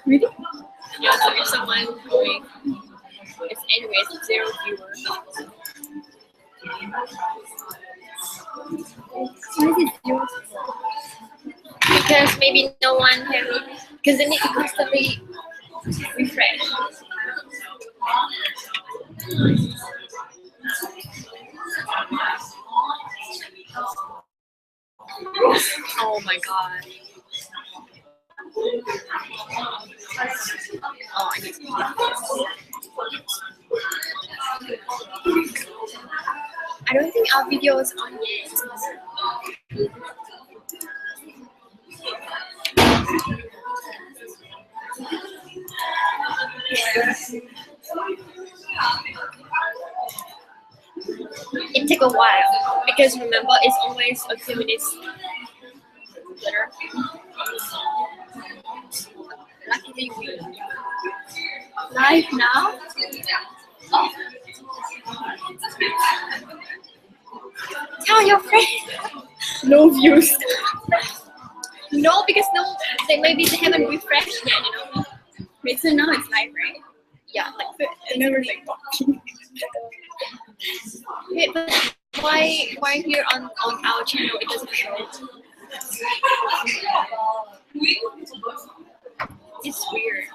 Really? Yeah, so if someone going, it's anyways 0 viewers. Why is it yours? Because maybe no one have it. Because they need to constantly refresh. Oh my god. Oh, I need to I don't think our video is on yet. It took a while because remember it's always a few minutes later. Luckily we live now. Tell your friend. No views. No, because no, they maybe they haven't refreshed yet. Wait, so now it's live, right? Yeah, like. I never like talking. Okay, but why here on our channel it doesn't show? It's weird.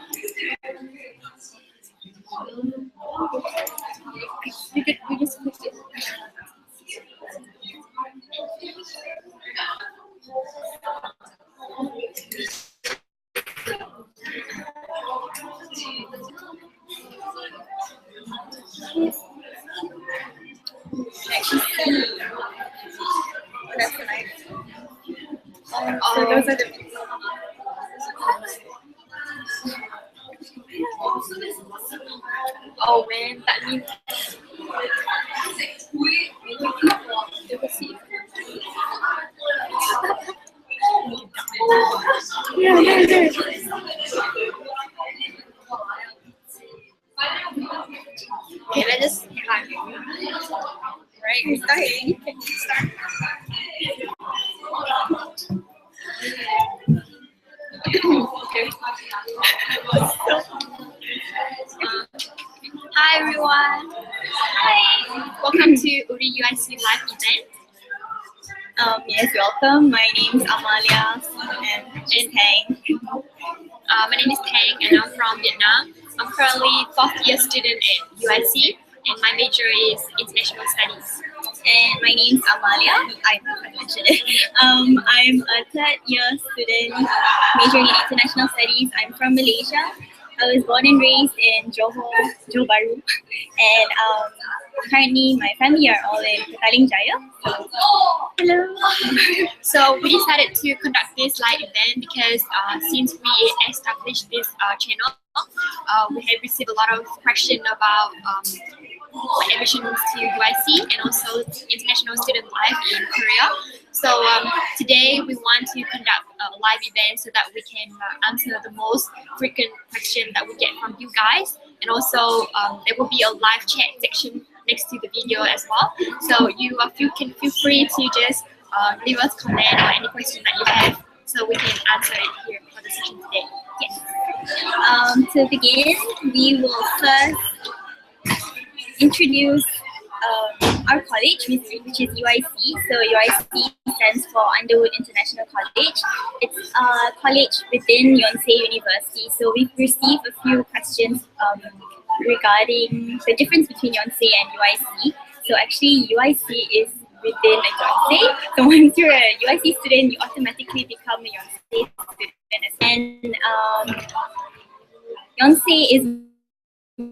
We just clicked it. That's nice. Oh, So those are the oh man, that means you can see. yeah, there. Okay, let's just start. Right, You start. You can start. Okay. Hi everyone. Hi. Welcome to Woori UIC live event. Yes, welcome. My name is Amalia and Tang. My name is Tang and I'm from Vietnam. I'm currently 4th year student at UIC and my major is international studies. And my name's Amalia. I mentioned it. I'm a 3rd year student majoring in international studies. I'm from Malaysia. I was born and raised in Johor Bahru. And currently my family are all in Petaling Jaya. So, hello. So we decided to conduct this live event because since we established this channel, we have received a lot of questions about admissions to UIC and also international student life in Korea. So today we want to conduct a live event so that we can answer the most frequent questions that we get from you guys. And also there will be a live chat section next to the video as well. So you can feel free to just leave us comment or any question that you have so we can answer it here for the session today. Yes. To begin, we will first introduce our college, which is UIC. So UIC stands for Underwood International College. It's a college within Yonsei University. So we've received a few questions regarding the difference between Yonsei and UIC. So actually UIC is within a Yonsei. So once you're a UIC student, you automatically become a Yonsei student. And Yonsei is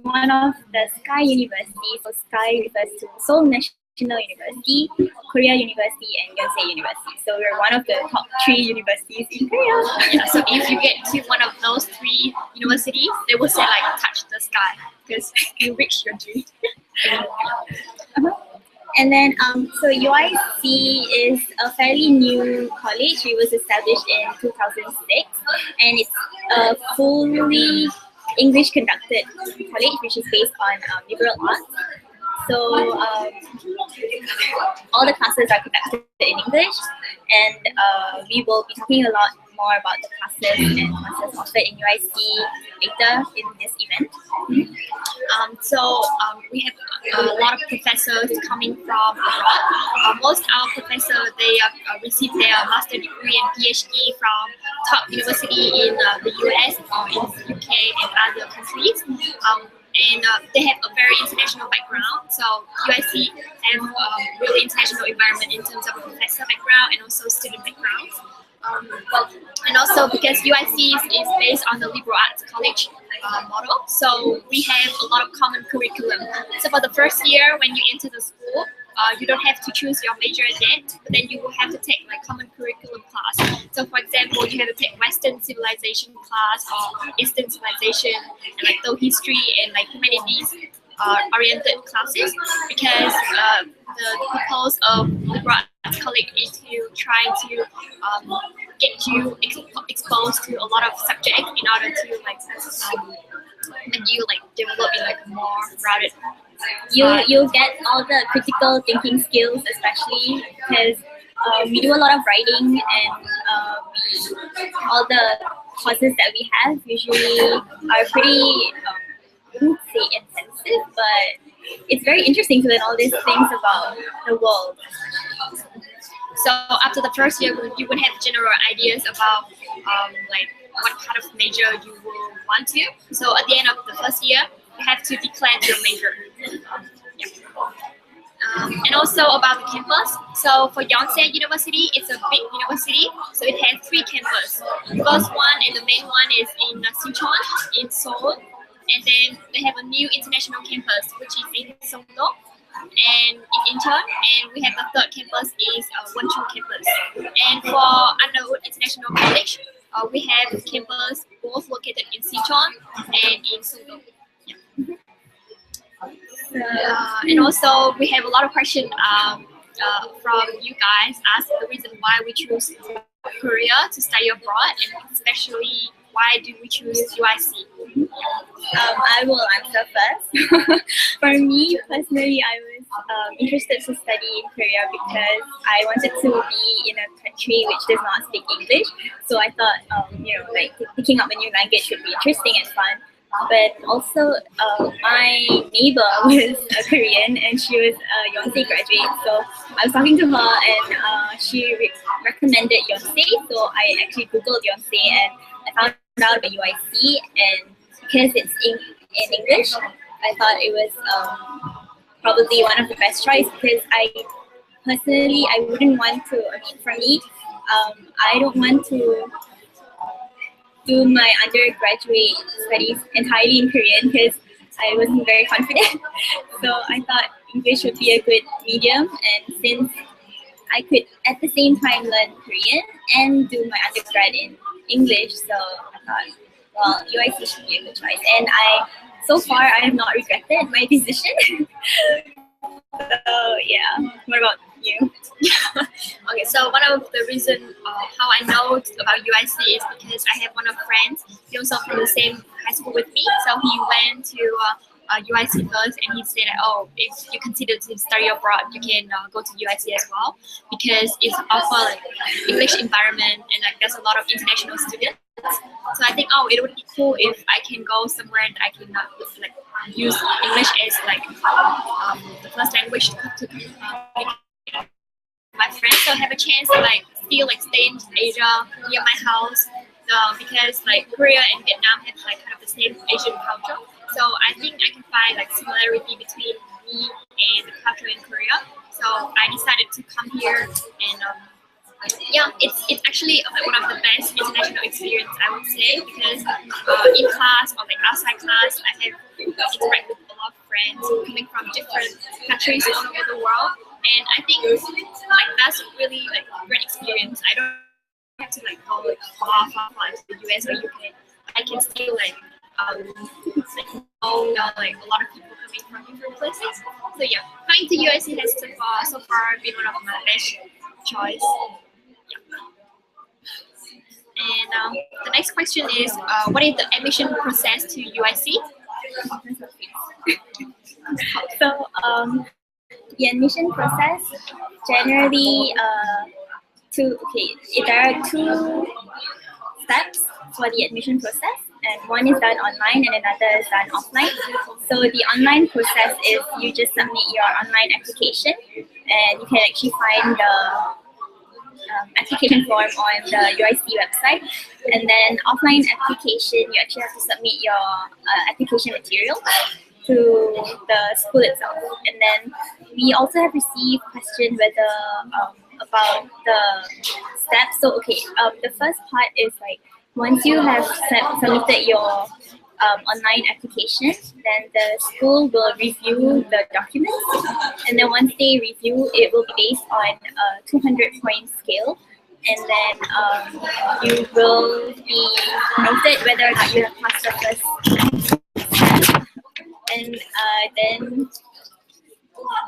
one of the Sky Universities. So Sky refers to Seoul National University, Korea University, and Yonsei University. So we're one of the top 3 universities in Korea. Yeah, so if you get to one of those 3 universities, they will say like touch the sky because you reach your dream. And then, so UIC is a fairly new college. It was established in 2006, and it's a fully English conducted college, which is based on liberal arts. So all the classes are conducted in English, and we will be talking a lot more about the classes and classes offered in UIC later in this event. We have a lot of professors coming from abroad. Most our professors they receive their master degree and PhD from top university in the US or in the UK and other countries. They have a very international background. So UIC have really international environment in terms of professor background and also student backgrounds. And also because UIC is based on the liberal arts college model, so we have a lot of common curriculum. So for the first year, when you enter the school, you don't have to choose your major yet, but then you will have to take like common curriculum class. So for example, you have to take Western civilization class or Eastern civilization and like the history and like humanities oriented classes, because the purpose of liberal arts college is to try to get you exposed to a lot of subjects in order to like make you like develop in like more rounded. You'll get all the critical thinking skills, especially because we do a lot of writing, and all the courses that we have usually are pretty, I wouldn't say intensive, but it's very interesting to learn all these things about the world. So after the first year, you would have general ideas about like what kind of major you will want to. So at the end of the first year, you have to declare your major. And also about the campus. So for Yonsei University, it's a big university, so it has 3 campuses. The first one and the main one is in Sichuan, in Seoul, and then they have a new international campus, which is in Seoul and in Incheon, and we have the third campus is Wonju campus. And for Underwood International College, we have campus both located in Sichuan and in Seoul. And also we have a lot of questions from you guys ask the reason why we choose Korea to study abroad, and especially why do we choose UIC? I will answer first. For me personally, I was interested to study in Korea because I wanted to be in a country which does not speak English. So I thought, like picking up a new language would be interesting and fun. But also, my neighbor was a Korean, and she was a Yonsei graduate. So I was talking to her, and she recommended Yonsei. So I actually Googled Yonsei, and I found out about UIC. And because it's in English, I thought it was probably one of the best choice, because I wouldn't want to. I mean, for me, I don't want to do my undergraduate studies entirely in Korean because I wasn't very confident. So I thought English would be a good medium, and since I could at the same time learn Korean and do my undergrad in English, so I thought, well, UIC should be a good choice. And so far, I have not regretted my decision. So yeah, what about you? Okay, so one of the reasons how I know about UIC is because I have one of friends, he also from the same high school with me, so he went to UIC first, and he said, oh, if you consider to study abroad, you can go to UIC as well, because it's offer like English environment, and like there's a lot of international students. So I think, oh, it would be cool if I can go somewhere and I can like use English as like the first language to communicate with my friends. So I have a chance to like still like stay in Asia near my house, because like Korea and Vietnam have like kind of the same Asian culture. So I think I can find like similarity between me and the culture in Korea. So I decided to come here, and yeah, it's actually one of the best international experience, I would say, because in class or like outside class, I have interact with a lot of friends coming from different countries all over the world, and I think like that's really like a great experience. I don't have to like go like far to the US or UK. I can still like know like a lot of people coming from different places. So yeah, coming to UIC has so far been one of my best choice. And the next question is, what is the admission process to UIC? So the admission process generally there are two steps for the admission process, and one is done online and another is done offline. So the online process is you just submit your online application, and you can actually find the application form on the UIC website. And then offline application, you actually have to submit your application material to the school itself. And then we also have received questions about the steps. So the first part is like once you have submitted your online application, then the school will review the documents, and then once they review, it will be based on a 200-point scale, and then you will be noted whether or not you have passed the first step, and then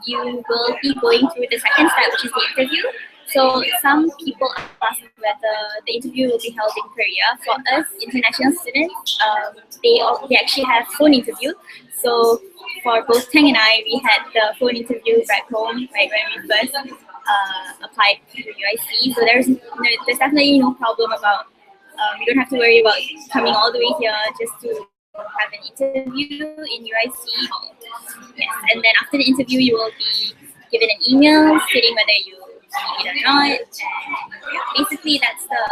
you will be going through the second step, which is the interview. So some people ask whether the interview will be held in Korea. For us, international students, they actually have phone interview. So for both Tang and I, we had the phone interview back home, right when we first applied to UIC. So there's definitely no problem about you don't have to worry about coming all the way here just to have an interview in UIC. Yes, and then after the interview, you will be given an email stating whether you need it or not. And basically, that's the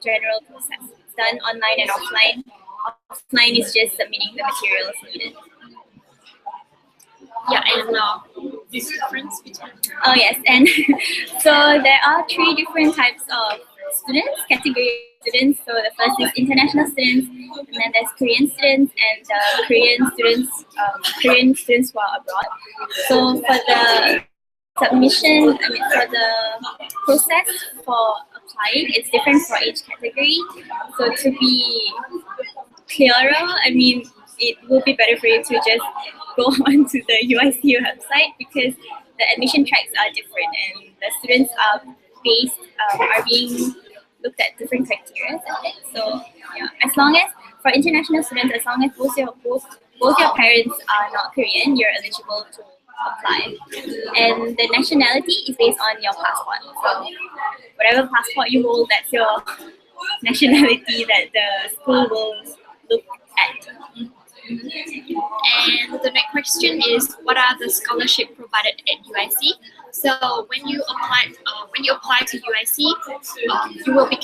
general process. It's done online and offline. Offline is just submitting the materials needed. Yeah, and this difference between. Oh yes, and so there are three different types of students, category students. So the first is international students, and then there's Korean students, and Korean students who are abroad. So for the submission, for the process for applying, it's different for each category. So to be clearer, it will be better for you to just go onto the UIC website, because the admission tracks are different and the students are being looked at different criteria, I think. So yeah, as long as for international students, as long as both your parents are not Korean, you're eligible to apply. And the nationality is based on your passport. So whatever passport you hold, that's your nationality that the school will look at. And the next question is, what are the scholarships provided at UIC? So when you apply to UIC, you will be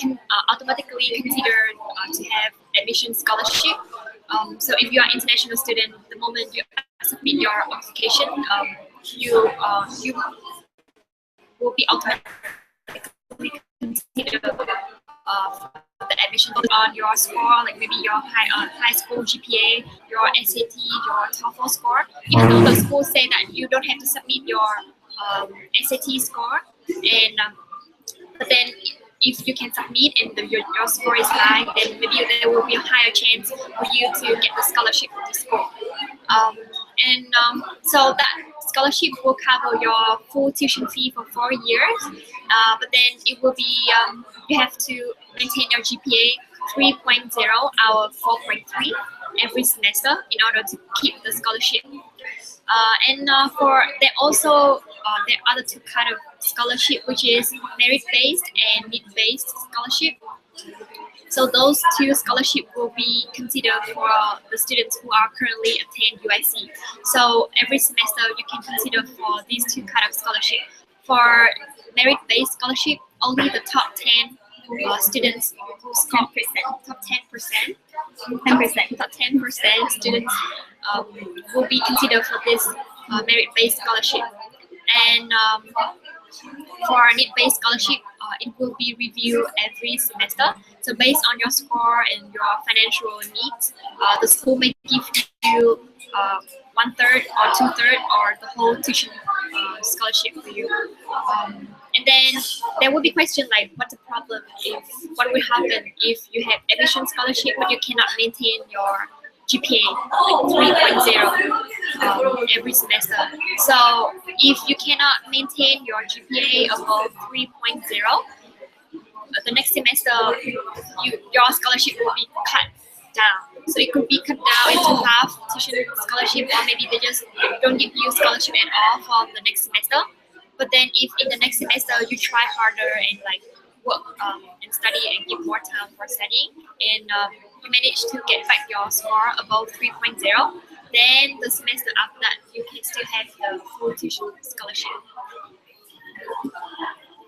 automatically considered to have admission scholarship. So if you are international student, the moment you submit your application, you will be automatically considered the admission on your score, like maybe your high school GPA, your SAT, your TOEFL score. Even though the school say that you don't have to submit your SAT score, and but then if you can submit and your score is high, then maybe there will be a higher chance for you to get the scholarship from the school. So that scholarship will cover your full tuition fee for 4 years, but then it will be you have to maintain your GPA 3.0 out of 4.3 every semester in order to keep the scholarship. For there also there are other two kind of scholarship, which is merit-based and need-based scholarship. So those two scholarships will be considered for the students who are currently attend UIC. So every semester you can consider for these two kind of scholarship. For merit-based scholarship, only the top 10 students who score top 10% students will be considered for this merit-based scholarship. And for need-based scholarship, it will be reviewed every semester. So based on your score and your financial needs, the school may give you 1/3 or 2/3 or the whole tuition scholarship for you. And then there will be questions like, what what will happen if you have admission scholarship but you cannot maintain your GPA like 3.0 every semester. So if you cannot maintain your GPA above 3.0, the next semester your scholarship will be cut down. So it could be cut down into half tuition scholarship, or maybe they just don't give you scholarship at all for the next semester. But then if in the next semester you try harder and like work and study and give more time for studying, and you manage to get back your score above 3.0, then the semester after that you can still have the full tuition scholarship.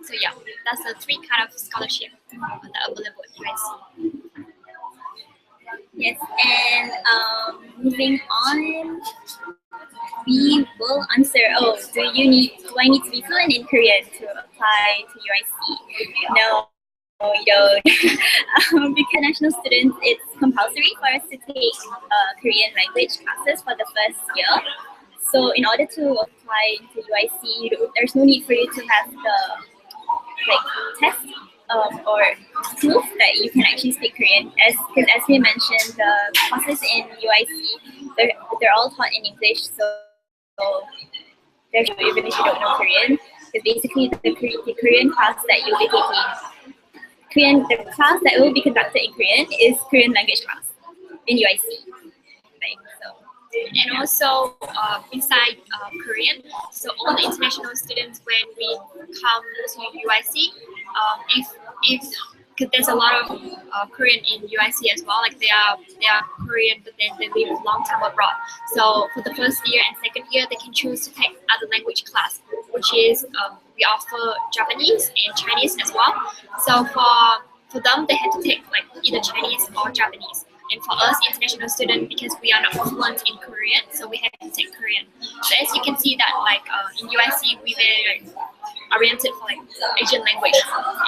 So yeah, that's the three kind of scholarship that are available at UIC. Yes, and moving on, we will answer. Oh, do I need to be fluent in Korean to apply to UIC? No, you don't. Because international students, it's compulsory for us to take Korean language classes for the first year. So in order to apply to UIC, there's no need for you to have the test or proof that you can actually speak Korean. Because as we mentioned, the classes in UIC, they're all taught in English. So there's even if you don't know Korean, because basically the Korean class that you'll be taking, the class that will be conducted in Korean is Korean language class in UIC. And also inside Korean, so all the international students, when we come to UIC, if because there's a lot of Korean in UIC as well, like they are Korean, but then they live a long time abroad. So for the first year and second year, they can choose to take other language class, which is we offer Japanese and Chinese as well. So for them, they have to take like either Chinese or Japanese. And for us, international students, because we are not fluent in Korean, so we have to take Korean. So as you can see that like in UIC, we very oriented for like Asian language,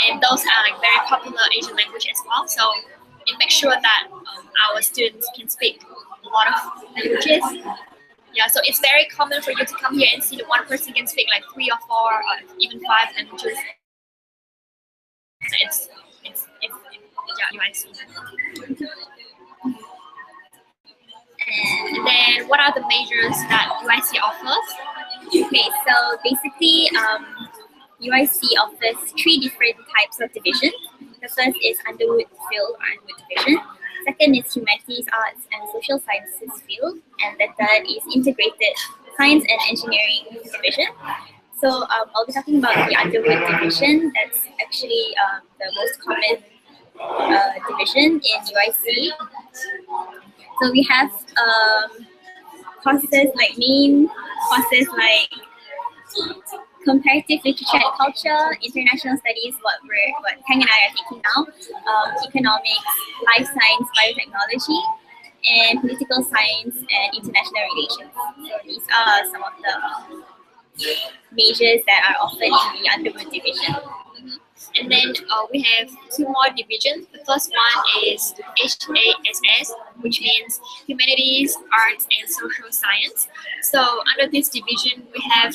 and those are like very popular Asian language as well. So it makes sure that our students can speak a lot of languages. Yeah, so it's very common for you to come here and see that one person can speak like 3 or 4 or even 5 languages. So it's yeah, UIC. And then what are the majors that UIC offers? Okay, so basically UIC offers 3 different types of divisions. The first is Underwood field or Underwood division. Second is Humanities, Arts and Social Sciences field. And the third is Integrated Science and Engineering division. So I'll be talking about the Underwood division. That's actually the most common division in UIC. So we have courses like main courses like comparative literature and culture, international studies, what Kang and I are taking now, economics, life science, biotechnology, and political science and international relations. So these are some of the majors that are offered in the Underwood division. And then we have 2 more divisions. The first one is HASS, which means Humanities, Arts, and Social Science. So under this division, we have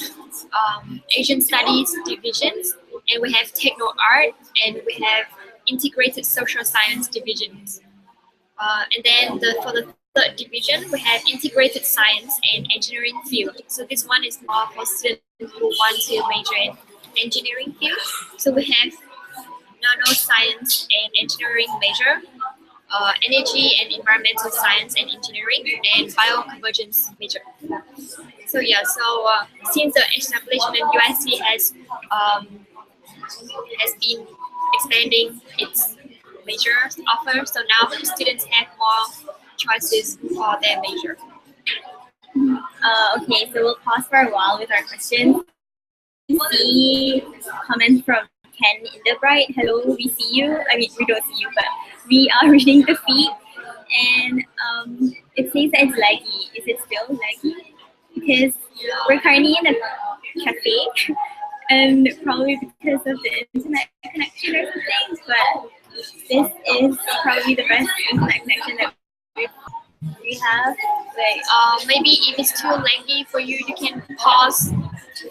Asian Studies divisions, and we have Techno Art, and we have Integrated Social Science divisions. And then for the third division, we have Integrated Science and Engineering field. So this one is more for students who want to major in engineering field. So we have nanoscience and engineering major, energy and environmental science and engineering, and bioconvergence major. So yeah, so since the establishment, UIC has been expanding its major offer, so now the students have more choices for their major. Okay, so we'll pause for a while with our questions. See comments from Ken Inderbright. Hello, we see you. I mean, we don't see you, but we are reading the feed, and it says that it's laggy. Is it still laggy? Because we're currently in a cafe, and probably because of the internet connection or something. But this is probably the best internet connection that we have. Like, maybe if it's too laggy for you, you can pause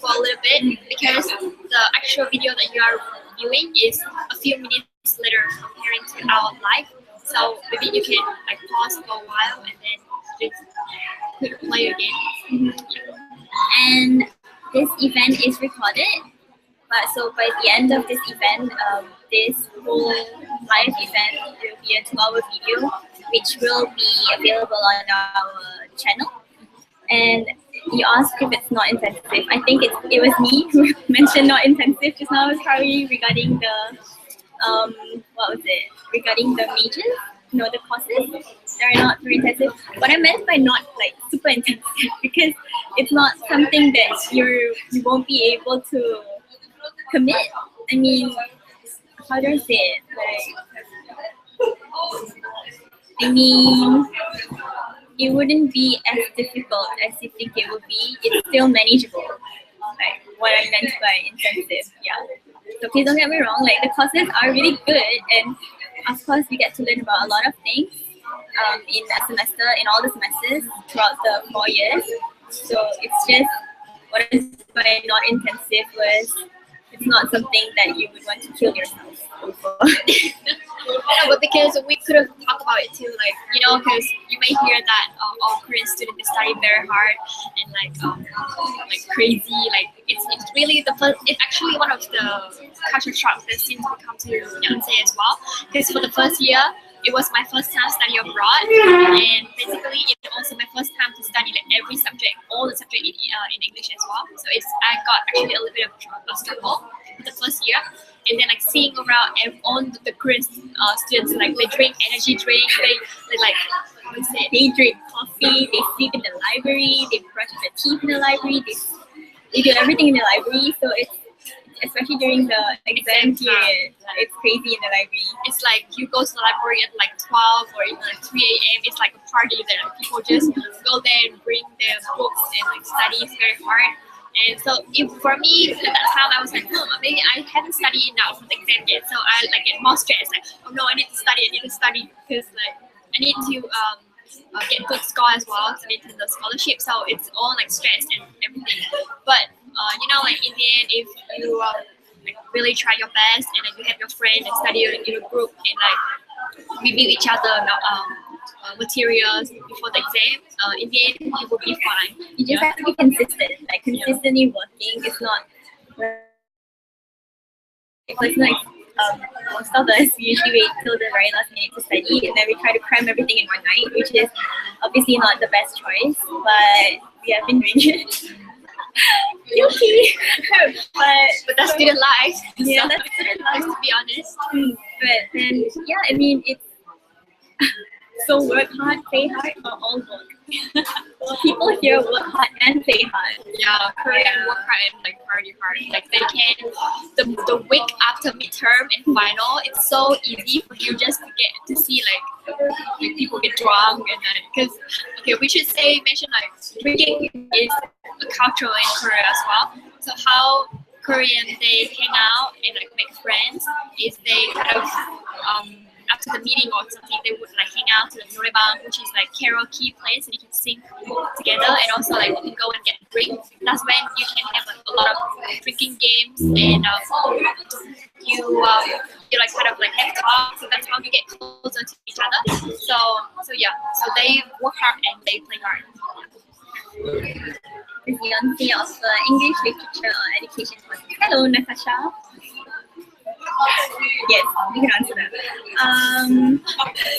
for a little bit, because the actual video that you are viewing is a few minutes later comparing to our live. So maybe you can like pause for a while and then just click play again. And this event is recorded. But so by the end of this event, this whole live event will be a 2-hour video which will be available on our channel. And you asked if it's not intensive. I think it was me who mentioned not intensive just now, Kari, regarding the what was it? Regarding the majors, the courses that are not very intensive. What I meant by not like super intensive because it's not something that you won't be able to commit. I mean, how do I say it? I mean, it wouldn't be as difficult as you think it would be. It's still manageable. Like what I meant by intensive, yeah. So please don't get me wrong. Like the courses are really good, and of course we get to learn about a lot of things in a semester, in all the semesters throughout the 4 years. So it's just what is by not intensive was it's not something that you would want to kill yourself over. No, but because we could have talked about it too, like because you may hear that all Korean students they study very hard and like crazy. Like it's really the first. It's actually one of the culture shocks that since we come to Yonsei as well. Because for the first year, it was my first time studying abroad, and basically it's also my first time to study like every subject, all the subject in English as well. So I got actually a little bit of struggle the first year. And then like seeing around all the Korean students, like they drink energy drink, they like how is it? They drink coffee, they sleep in the library, they brush their teeth in the library, they do everything in the library. So it's especially during the exam period, it's crazy in the library. It's like you go to the library at like 12 or even like 3 a.m. It's like a party there. People just go there and bring their books and like study very hard. And so for me, at that time, I was like, maybe I haven't studied enough for the exam yet. So I like get more stressed. Like, oh no, I need to study because like I need to get good score as well to get into the scholarship. So it's all like stress and everything. But like in the end, if you like really try your best and then you have your friend and study in a group and like review each other materials before the exam, in the end you will be fine. You just have to be consistent, like consistently working. It's not most of us usually wait till the very last minute to study, and then we try to cram everything in one night, which is obviously not the best choice, but we have been doing it. Guilty. but that's student life. Yeah, so, that's student life, to be honest. But then I mean it's so work hard, play hard, or all work. Well, people here work hard and play hard. Yeah, Korean work hard and like party hard. Like they can the week after midterm and final, it's so easy for you just to get to see like people get drunk and because we should mention like drinking is a culture in Korea as well. So how Korean they hang out and like make friends is they kind of after the meeting or something, they would like hang out to the norebang, which is like karaoke place, and you can sing together, and also like you can go and get a drink. That's when you can have like a lot of drinking games, and you like kind of like have talks, so that's how you get closer to each other. So they work hard and they play hard. Is Yonsei of English literature or education course? Hello, Natasha. Yes, we can answer that.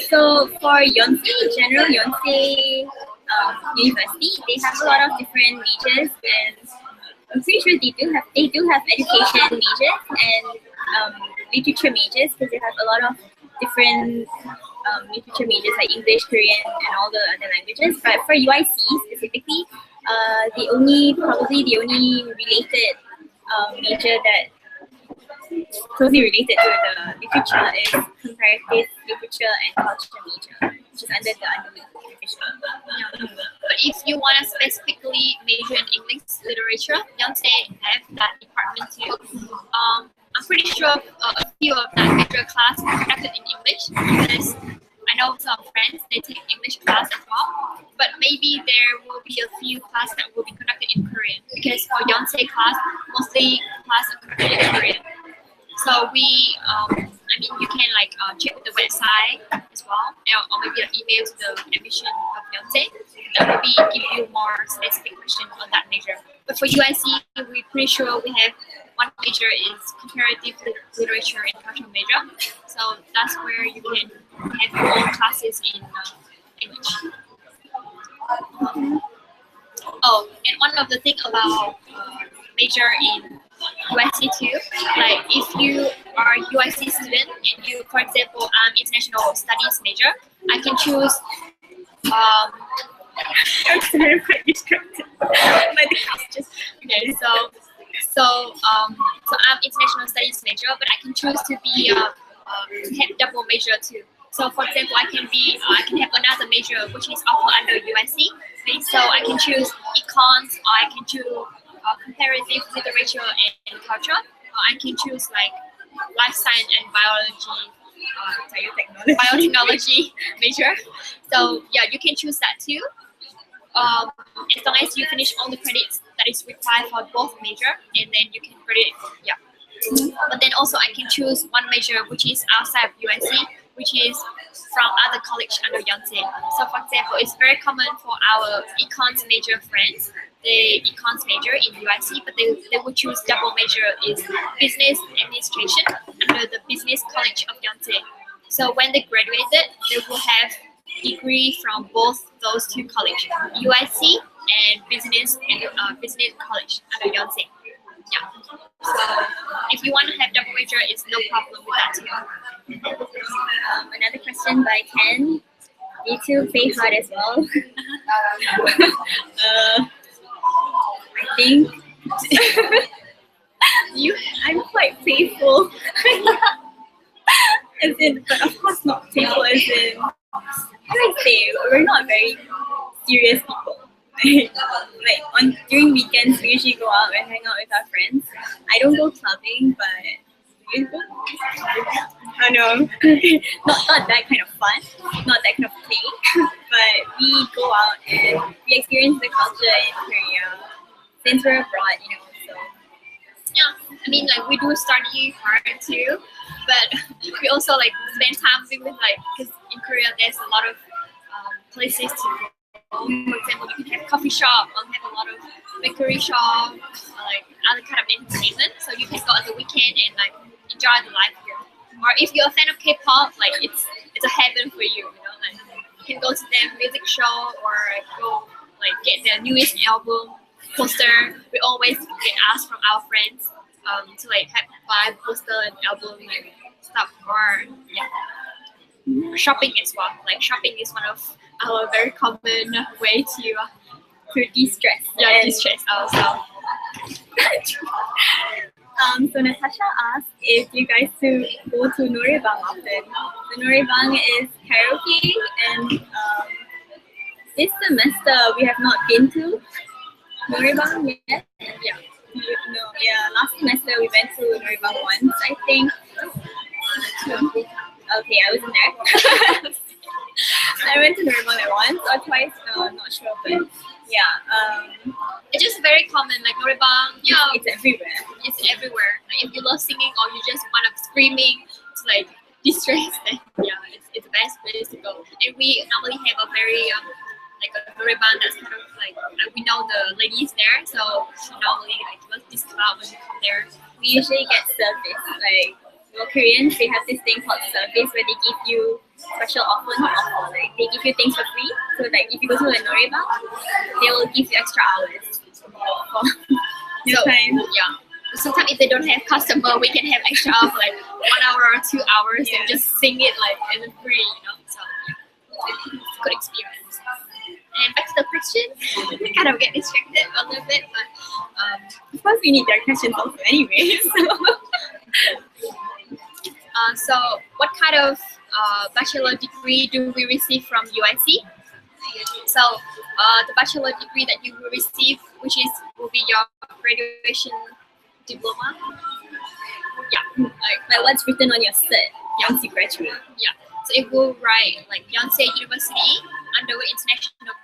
So for Yonsei in general, Yonsei University, they have a lot of different majors, and I'm pretty sure they do have education majors and literature majors, because they have a lot of different literature majors like English, Korean, and all the other languages. But for UIC specifically, the only related major that closely related to the literature is comparative literature and culture major, which is under the Underwood International College. But if you want to specifically major in English literature, Yonsei have that department too. I'm pretty sure a few of that major class are conducted in English, because I know some friends, they take English class as well, but maybe there will be a few classes that will be conducted in Korean, because for Yonsei class, mostly classes are conducted in Korean. So you can like check the website as well, or maybe an email to the admission of Yonsei. That will give you more specific question on that major. But for UIC, we're pretty sure we have one major is comparative literature and cultural major. So that's where you can have your own classes in English. Oh, and one of the things about major in UIC too, like if you are a UIC student and you, for example, international studies major, I can choose. I'm sorry, I'm quite distracted by the questions. Okay, so I'm international studies major, but I can choose to be to have double major too. So for example, I can have another major which is offered under UIC. So I can choose econs, or I can choose comparative literature and culture, or I can choose like life science and biotechnology major. So yeah, you can choose that too. As long as you finish all the credits that is required for both major, and then you can credit, yeah. But then also I can choose one major which is outside of UIC, which is from other college under Yonsei. So for example, it's very common for our econs major friends, the econs major in UIC, but they would choose double major is business administration under the business college of Yonsei. So when they graduated, they will have degree from both those two colleges, UIC and business college under Yonsei. Yeah. So if you want to have double major, it's no problem with that too. Another question by Ken. You two pay hard as well. I think I'm quite playful. As in, but of course not playful as in, how do I say, we're not very serious people. Like during weekends we usually go out and hang out with our friends. I don't go clubbing, but you go? I know. not that kind of fun, not that kind of play, but we go out and we experience the culture in Korea since we're abroad, so. Yeah, I mean, like we do study hard too, but we also like spend time with because in Korea there's a lot of places to go. For example, you can have coffee shop, or have a lot of bakery shop, like other kind of entertainment. So you can go on the weekend and like enjoy the life here. Or if you're a fan of K-pop, like it's a heaven for you. Like you can go to their music show or go like get their newest album poster. We always get asked from our friends to like buy poster and album and stuff. Or yeah, shopping as well. Like shopping is one of our very common way to de-stress. Yeah, de-stress ourselves. So Natasha asked if you guys go to Norebang often. The Norebang is karaoke, and this semester we have not been to Norebang yet. Yeah, last semester we went to Norebang once, I think. Okay, I wasn't there. I went to Norebang like once or twice. No, I'm not sure, but yeah. It's just very common, like Norebang. Yeah, it's everywhere. It's everywhere. Like if you love singing or you just want to screaming to like distress, then yeah, it's the best place to go. And we normally have a very like a Norebang that's kind of like we know the ladies there, so she normally like does discount when you come there. We usually get service, like. Well, Koreans, they have this thing called service where they give you special offer, not offer, like they give you things for free. So like if you go to a Norebang, they will give you extra hours for your time. Yeah. Sometimes if they don't have customer, we can have extra hour for like 1 hour or 2 hours and just sing it like and then free, So yeah, it's a good experience. And back to the question, we kind of get distracted a little bit, but of course we need their questions also anyway. So what kind of bachelor degree do we receive from UIC? So the bachelor degree that you will receive, will be your graduation diploma. Yeah, like what's written on your cert once you graduate. Yeah, so it will write like Yonsei University, Underwood International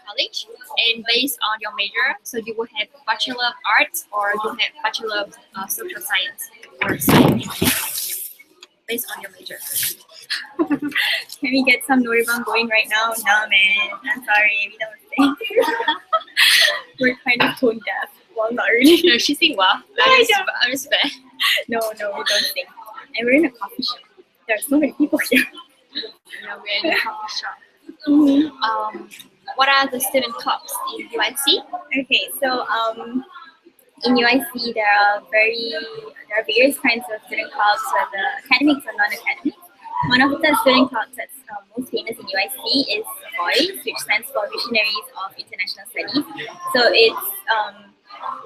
College, and based on your major, so you will have Bachelor of Arts or you have Bachelor of Social Science or Science. Based on your major. Can we get some Norebang going right now? No, man. I'm sorry. We don't say. We're kind of tone deaf. Well, not really. No, she sing well. I'm just bad. No, we don't sing. And we're in a coffee shop. There are so many people here. Yeah, we're in a coffee shop. Mm-hmm. What are the student clubs in UIC? Okay, so in UIC there are various kinds of student clubs, whether academics or non-academic. One of the student clubs that's most famous in UIC is VOICE, which stands for Missionaries of International Studies. So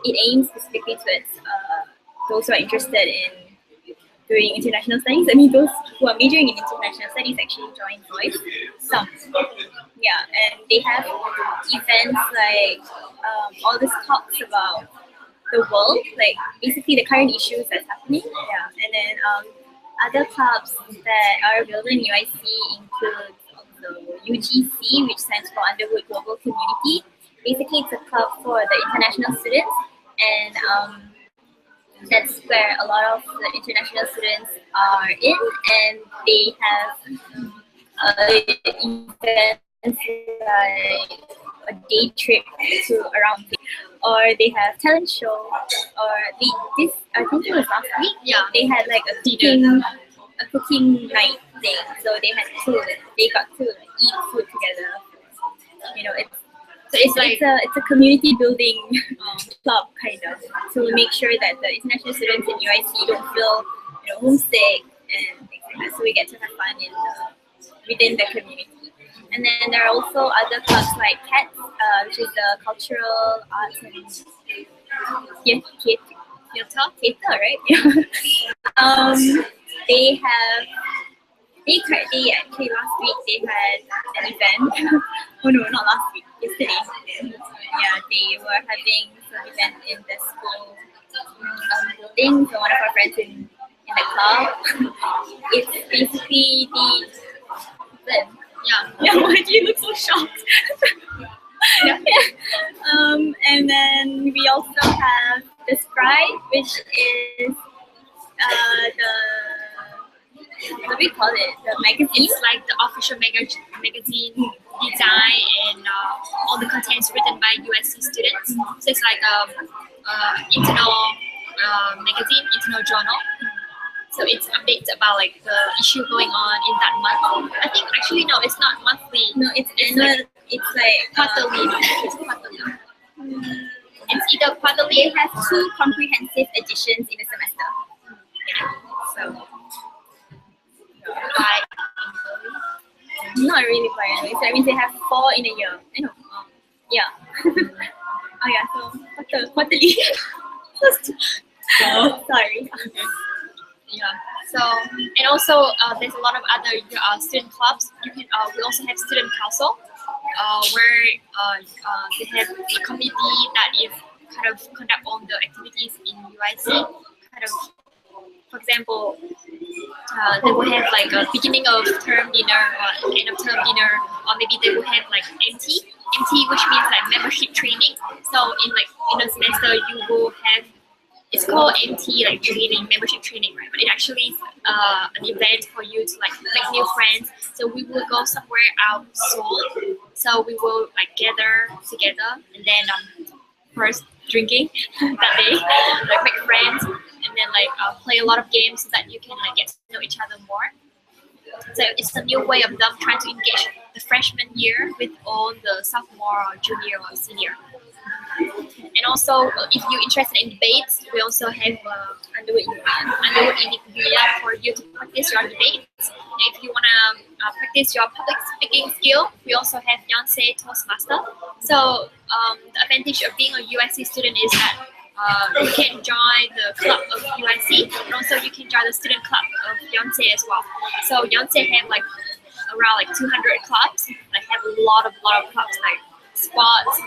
it aims specifically towards those who are interested in doing international studies. I mean, those who are majoring in international studies actually join VOICE. Some, yeah, and they have events like all these talks about the world, like basically the current issues that's happening. Yeah, and then other clubs that are available in UIC include the UGC, which stands for Underwood Global Community. Basically, it's a club for the international students, and that's where a lot of the international students are in, and they have events like a day trip to around, or they have talent show, or this I think it was last week. Yeah. They had like a cooking night thing, so they got to eat food together. You know, it's a community building club kind of, to make sure that the international students in UIC don't feel homesick and things like that. So we get to have fun within the community. And then there are also other clubs like CATS, which is the Cultural Arts and Theatre, right? They actually last week they had an event. Oh no, not last week, yesterday. Yeah, they were having some event in the school building. So one of our friends in the club, it's basically yeah. Why do you look so shocked? Yeah. And then we also have the Scribe, which is what do we call it? The magazine. It's like the official magazine design and all the contents written by USC students. So it's like internal magazine, internal journal. So it's updates about like the issue going on in that month. I think actually no, it's not monthly. No, it's annual. It's like quarterly. It's quarterly. It's either quarterly. They have 2 comprehensive editions in a semester. Yeah. So not really biannually. So that means they have 4 in a year. I know. Yeah. Oh yeah. So quarterly. Sorry. Yeah. So and also there's a lot of other student clubs. You can we also have student council, where they have a committee that is kind of conduct all the activities in UIC. Kind of, for example, they will have like a beginning of term dinner or end of term dinner, or maybe they will have like MT, which means like membership training. So in a semester you will have, it's called MT, like training, membership training, right? But it actually is an event for you to like make new friends. So we will go somewhere out Seoul. So we will like gather together and then first drinking that day, like make friends, and then like play a lot of games so that you can like get to know each other more. So it's a new way of them trying to engage the freshman year with all the sophomore or junior or senior. And also, if you're interested in debates, we also have Underwood University for you to practice your debates. And if you want to practice your public speaking skill, we also have Yonsei Toastmaster. So the advantage of being a UIC student is that you can join the club of UIC, and also you can join the student club of Yonsei as well. So Yonsei have like around like 200 clubs. Like have a lot of clubs like sports,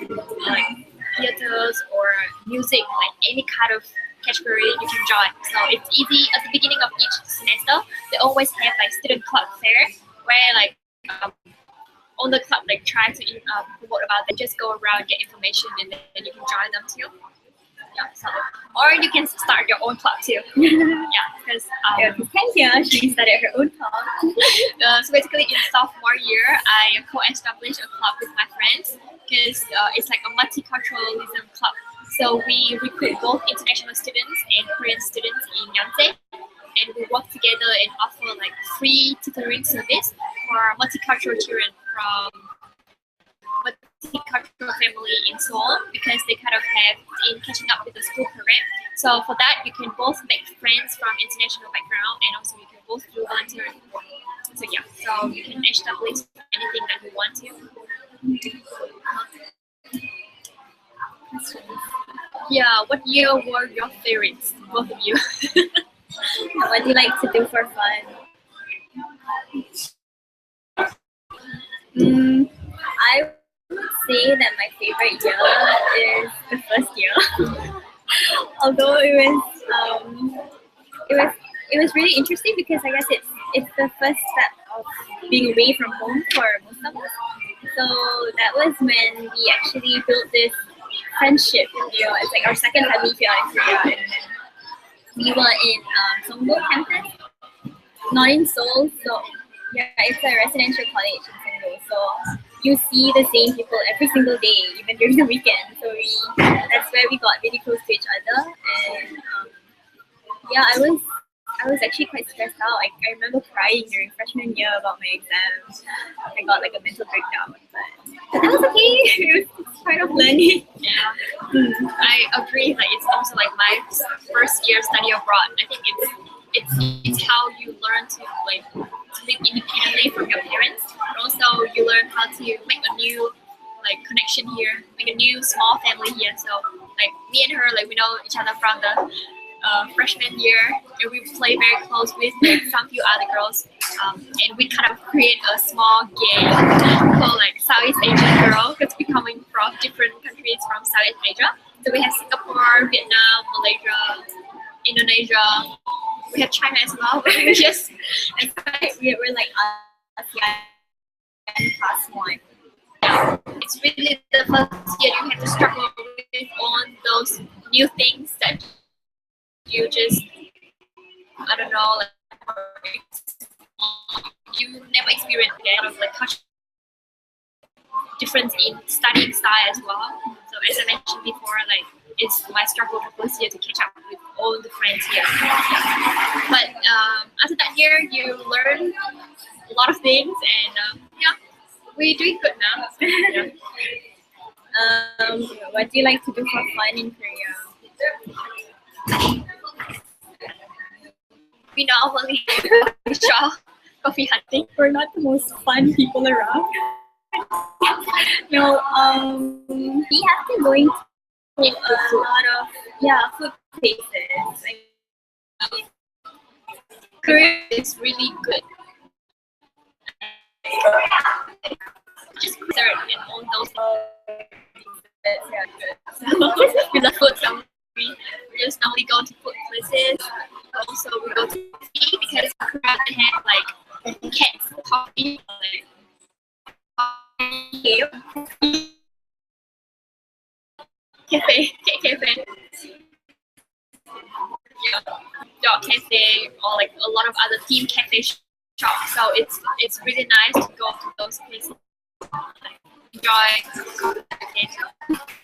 like theaters or music, like any kind of category you can join. So it's easy at the beginning of each semester. They always have like student club fair where like all the club like try to promote about them. Just go around, get information, and then you can join them too. Yeah, so or you can start your own club too. Yeah, because she started her own club. So basically, in sophomore year, I co-established a club with my friends because it's like a multiculturalism club. So we recruit both international students and Korean students in Yonsei, and we work together and offer like free tutoring service for multicultural children from multicultural family in Seoul, because they kind of have in catching up with the school program. So for that, you can both make friends from international background, and also you can both do volunteering. So yeah, so you can establish anything that you want to. Yeah, what year were your favorites, both of you? What do you like to do for fun? I would say that my favorite year is the first year. Although it was really interesting because I guess it's the first step of being away from home for most of us. So that was when we actually built this friendship. It's like our second family here in Korea, and we were in Songdo campus, not in Seoul. So yeah, it's a residential college in Songdo. So you see the same people every single day, even during the weekend. So that's where we got really close to each other, and yeah, I was actually quite stressed out. I remember crying during freshman year about my exams. I got like a mental breakdown, but that was okay. It was part of learning. Yeah, I agree that it's also like my first year study abroad. I think it's how you learn to like to live independently from your parents, but also you learn how to make a new like connection here, make a new small family here. So like me and her, like we know each other from the freshman year, and we play very close with like some few other girls, and we kind of create a small gang called like Southeast Asian Girl, because we're coming from different countries from Southeast Asia. So we have Singapore, Vietnam, Malaysia, Indonesia. We have China as well. Yes, We're like ASEAN plus one. it's really the first year you have to struggle with all those new things that you just, I don't know, like you never experienced kind of like culture difference in studying style as well. So as I mentioned before, like it's my struggle for first year to catch up with all the friends here. But after that year, you learn a lot of things, and yeah, we're doing good now. Yeah. What do you like to do for fun in Korea? We normally shop coffee hunting. We're not the most fun people around. No, we have been going to a lot of food places. Like, Korea is really good. Just dessert and all those. We love food, so we just normally go to food places. Also, we go to tea because Korea have like cats, coffee, like cafe, cafe, yeah, dog cafe, or like a lot of other themed cafe shops. So it's really nice to go to those places, like, enjoy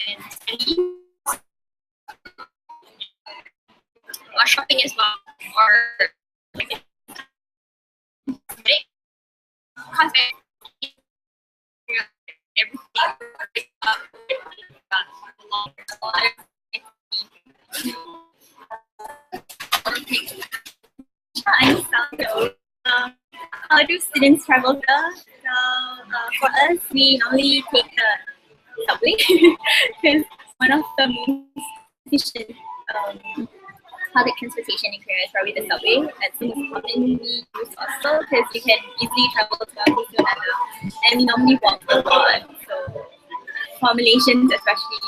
and study, or shopping as well, or like cafe, everything. How do students travel there? For us, we normally take the subway because one of the most efficient public transportation in Korea is probably the subway. That's the most commonly used also because you can easily travel to one place to another. And we normally walk a lot. So for Malaysians, especially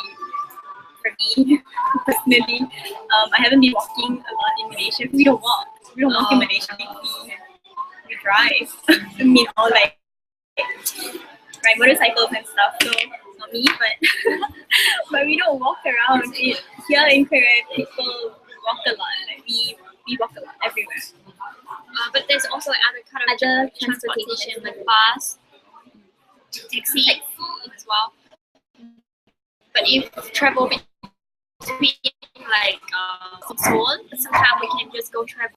for me personally, I haven't been walking a lot in Malaysia. We don't walk. We don't walk in Malaysia. We drive. I mean, all like ride motorcycles and stuff. So not me, but but we don't walk around. Here in Korea, people walk a lot. Like we walk a lot everywhere. But there's also other transportation like bus, taxi as well. But if travel to be like from Seoul, but sometimes we can just go travel.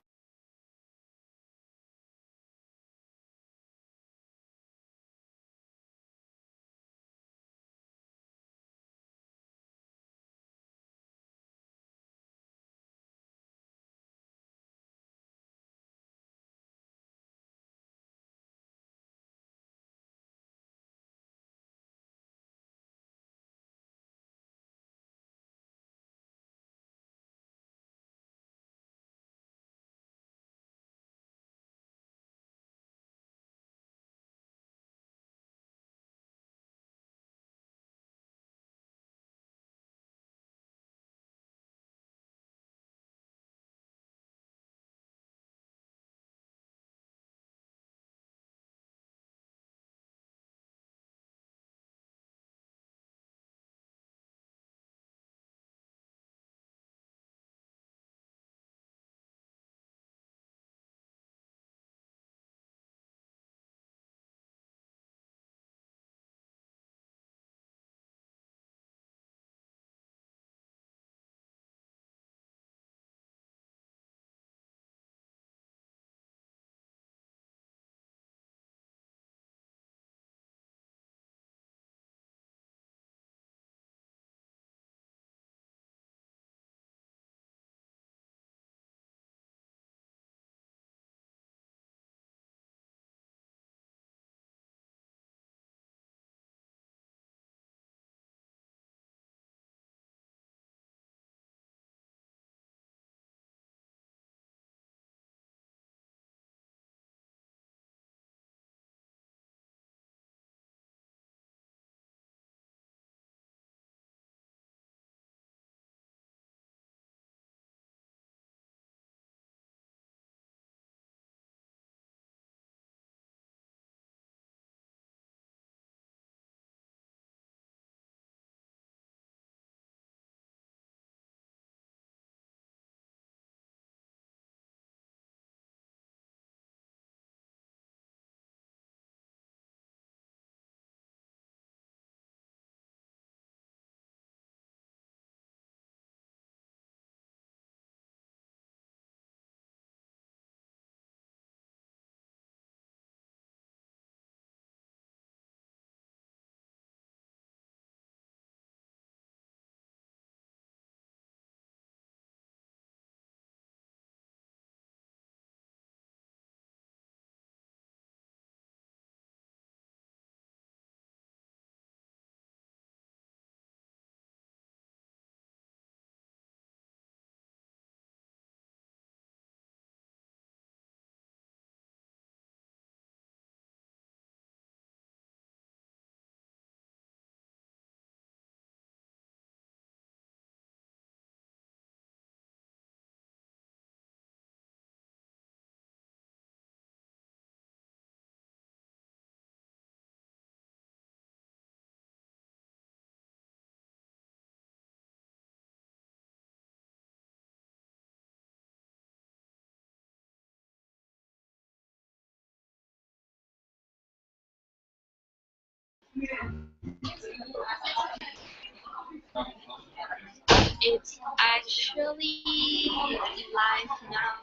It's actually live now.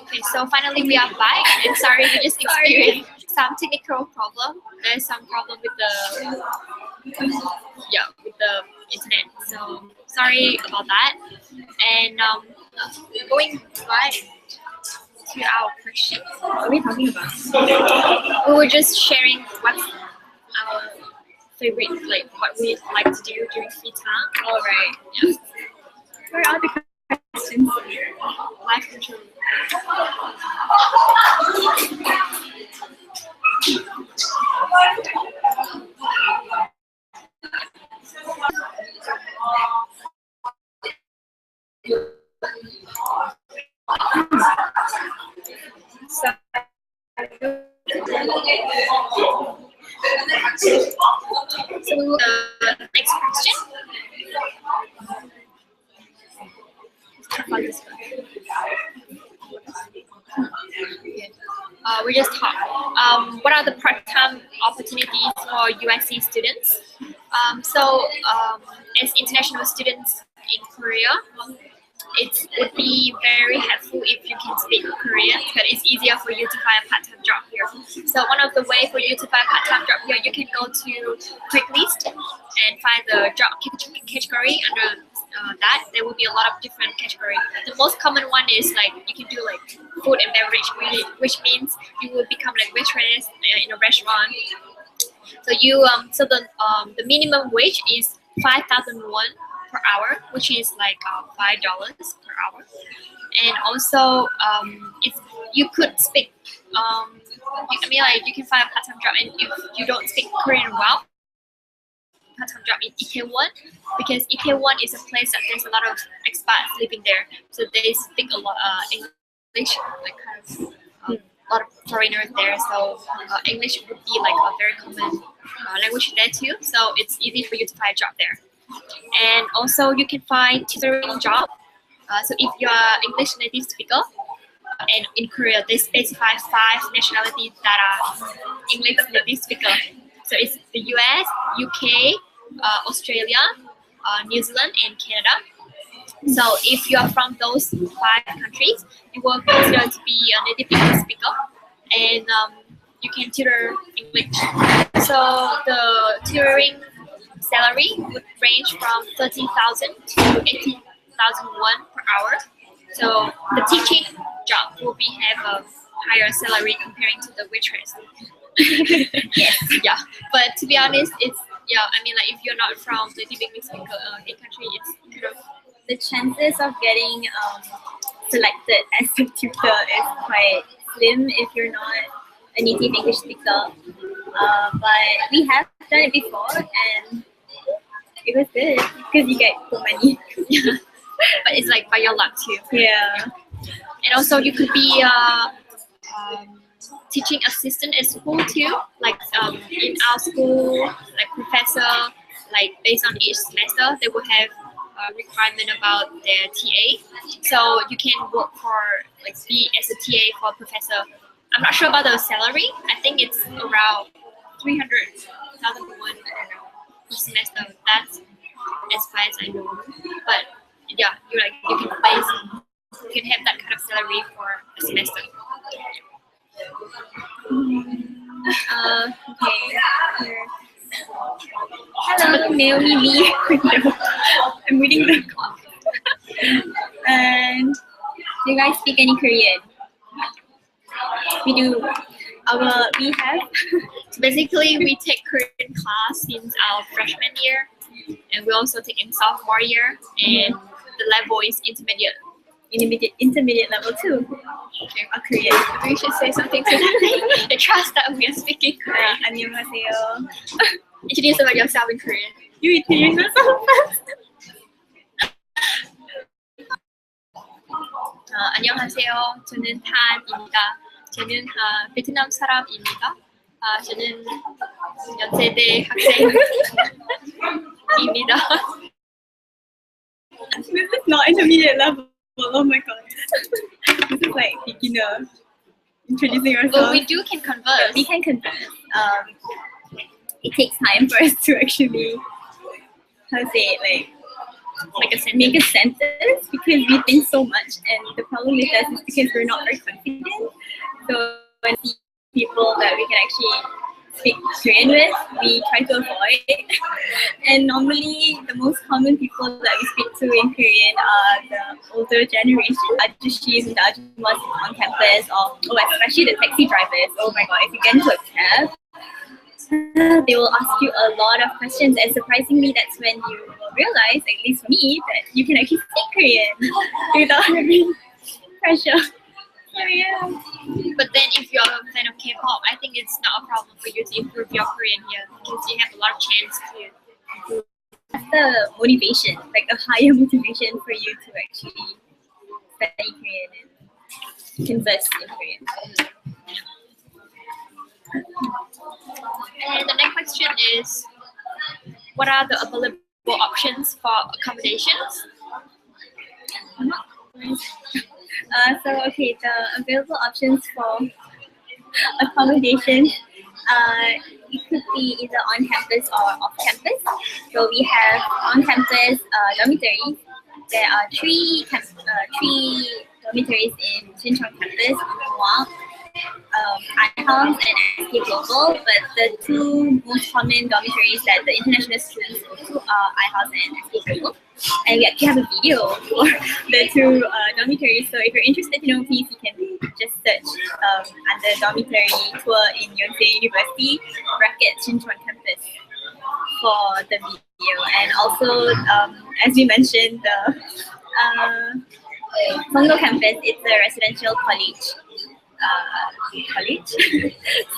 Okay, so finally we are back. And sorry, we just experienced some technical problem. There's some problem with the with the internet. So sorry about that. And going back to our question. What are we talking about? We were just sharing what's our favorite, like what we like to do during free time. All right. Yeah. Where are the questions? Life control. So, Next question. we just talk. What are the part-time opportunities for UIC students? As international students in Korea, it would be very helpful if you can speak Korean, because it's easier for you to find a part-time job here. So one of the ways for you to find a part-time job here, you can go to Craigslist and find the job category under that. There will be a lot of different categories. The most common one is like you can do like food and beverage, which means you will become like waitress in a restaurant. So the minimum wage is 5,000 won per hour, which is like $5 per hour. And also, if you could speak, like you can find a part-time job, and if you don't speak Korean well, part-time job in Itaewon, because Itaewon is a place that there's a lot of expats living there, so they speak a lot English, like kind of a lot of foreigners there. So English would be like a very common language there too. So it's easy for you to find a job there. And also you can find tutoring job. So if you are English native speaker, and in Korea they specify 5 nationalities that are English native speaker. So it's the US, UK, Australia, New Zealand, and Canada. So if you are from those 5 countries, you will consider to be a native English speaker, and you can tutor English. So the tutoring salary would range from 30,000 to 80,000 won per hour. So the teaching job will have a higher salary comparing to the waitress. Yes. Yeah, but to be honest, it's like if you're not from the native English speaker country, it's kind of The chances of getting selected as a tutor is quite slim if you're not a native English speaker. But we have done it before, and it was good because you get good money. but it's like by your luck too. Yeah. And also you could be teaching assistant at school too, like in our school, like professor, like based on each semester they will have a requirement about their TA, so you can work for like be as a TA for a professor. I'm not sure about the salary. I think it's around 300,000 won per semester. That's as far as I know, but yeah, you can have that kind of salary for a semester. Okay. Here. Hello, Naomi Lee. I'm reading the comment. And do you guys speak any Korean? We do. We have. So basically, we take Korean class since our freshman year, and we also take in sophomore year, and the level is intermediate. Intermediate level 2. Okay, Korean. we should say something to them. They trust that we are speaking Korean. 안녕하세요. Introduce about yourself in Korean. You introduce yourself first. 안녕하세요. 저는 탄입니다. 저는 베트남 사람입니다. 저는 연세대 학생입니다. This is not intermediate level. Oh my god. This is like beginner. Introducing yourself. But we can converse. We can converse. It takes time for us to actually, make a sentence, because we think so much, and the problem with us is because we're not very confident. So when we see people that we can actually speak Korean with, we try to avoid. And normally the most common people that we speak to in Korean are the older generation, ajushis and ajumas on campus, or especially the taxi drivers. Oh my god, if you get into a cab, they will ask you a lot of questions, and surprisingly that's when you will realize, at least for me, that you can actually speak Korean without having pressure. So yeah. But then if you're a fan of K-pop, I think it's not a problem for you to improve your Korean here, because you have a lot of chance to improve. That's the motivation, like a higher motivation for you to actually study Korean and converse in Korean. And the next question is, what are the available options for accommodations? The available options for accommodations. It could be either on campus or off campus. So we have on campus dormitories. There are three dormitories in Sinchon campus, Muang, iHouse and SK Global, but the two most common dormitories that the international students go to are iHouse and SK Global. And we actually have a video for the two dormitories. So if you're interested to know, please, you can just search under dormitory tour in Yonsei University bracket Sinchon campus for the video. And also, as we mentioned, the Songdo campus, it's a residential college.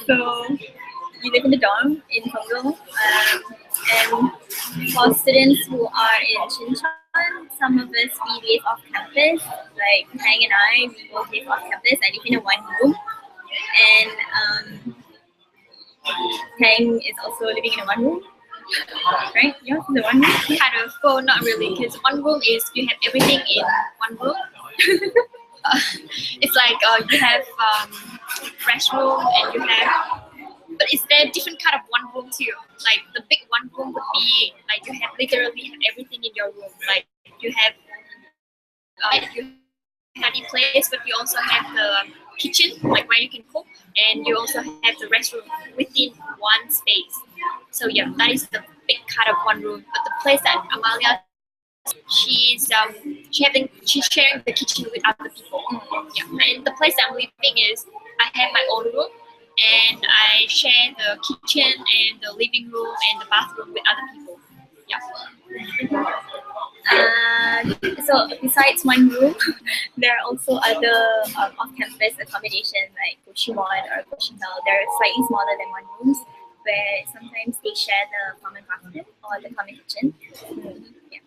So you live in the dorm in Songdo, and for students who are in Shincheon, some of us we live off campus. Like Tang and I, we both live off campus. I live in a one room, and Tang is also living in a one room. Right? Yours is a one room? Kind of. Well, not really, because one room is you have everything in one room. It's like you have restroom and you have, but it's there different kind of one room too. Like the big one room would be like you have literally have everything in your room. Like you have study place, but you also have the kitchen, like where you can cook, and you also have the restroom within one space. So yeah, that is the big kind of one room. But the place that Amalia, she's sharing the kitchen with other people. Yeah, and the place I'm living is I have my own room, and I share the kitchen and the living room and the bathroom with other people. Yeah. So besides one room, there are also other off-campus accommodation like Kochiwon or Kochindal. They're slightly smaller than one rooms, where sometimes they share the common bathroom or the common kitchen. Yeah.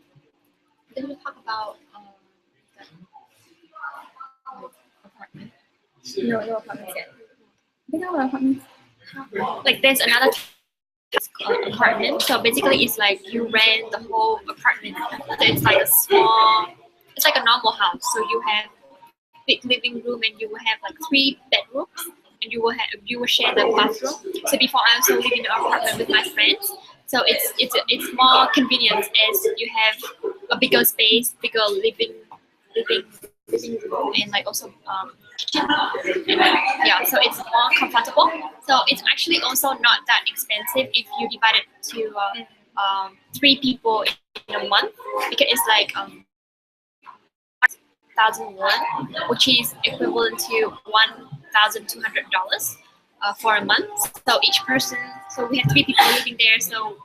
Then we talk about the apartment. No apartments yet. We don't have apartments. Like there's another apartment. So basically, it's like you rent the whole apartment. So it's like a small. It's like a normal house. So you have big living room and you will have like 3 bedrooms and you will share the bathroom. So before I also live in an apartment with my friends. So it's more convenient as you have a bigger space, bigger living room, and like also kitchen. And, yeah, so it's more comfortable. So it's actually also not that expensive if you divide it to 3 people in a month, because it's like 1,000 won, which is equivalent to $1,200 for a month. So each person, so we have 3 people living there, so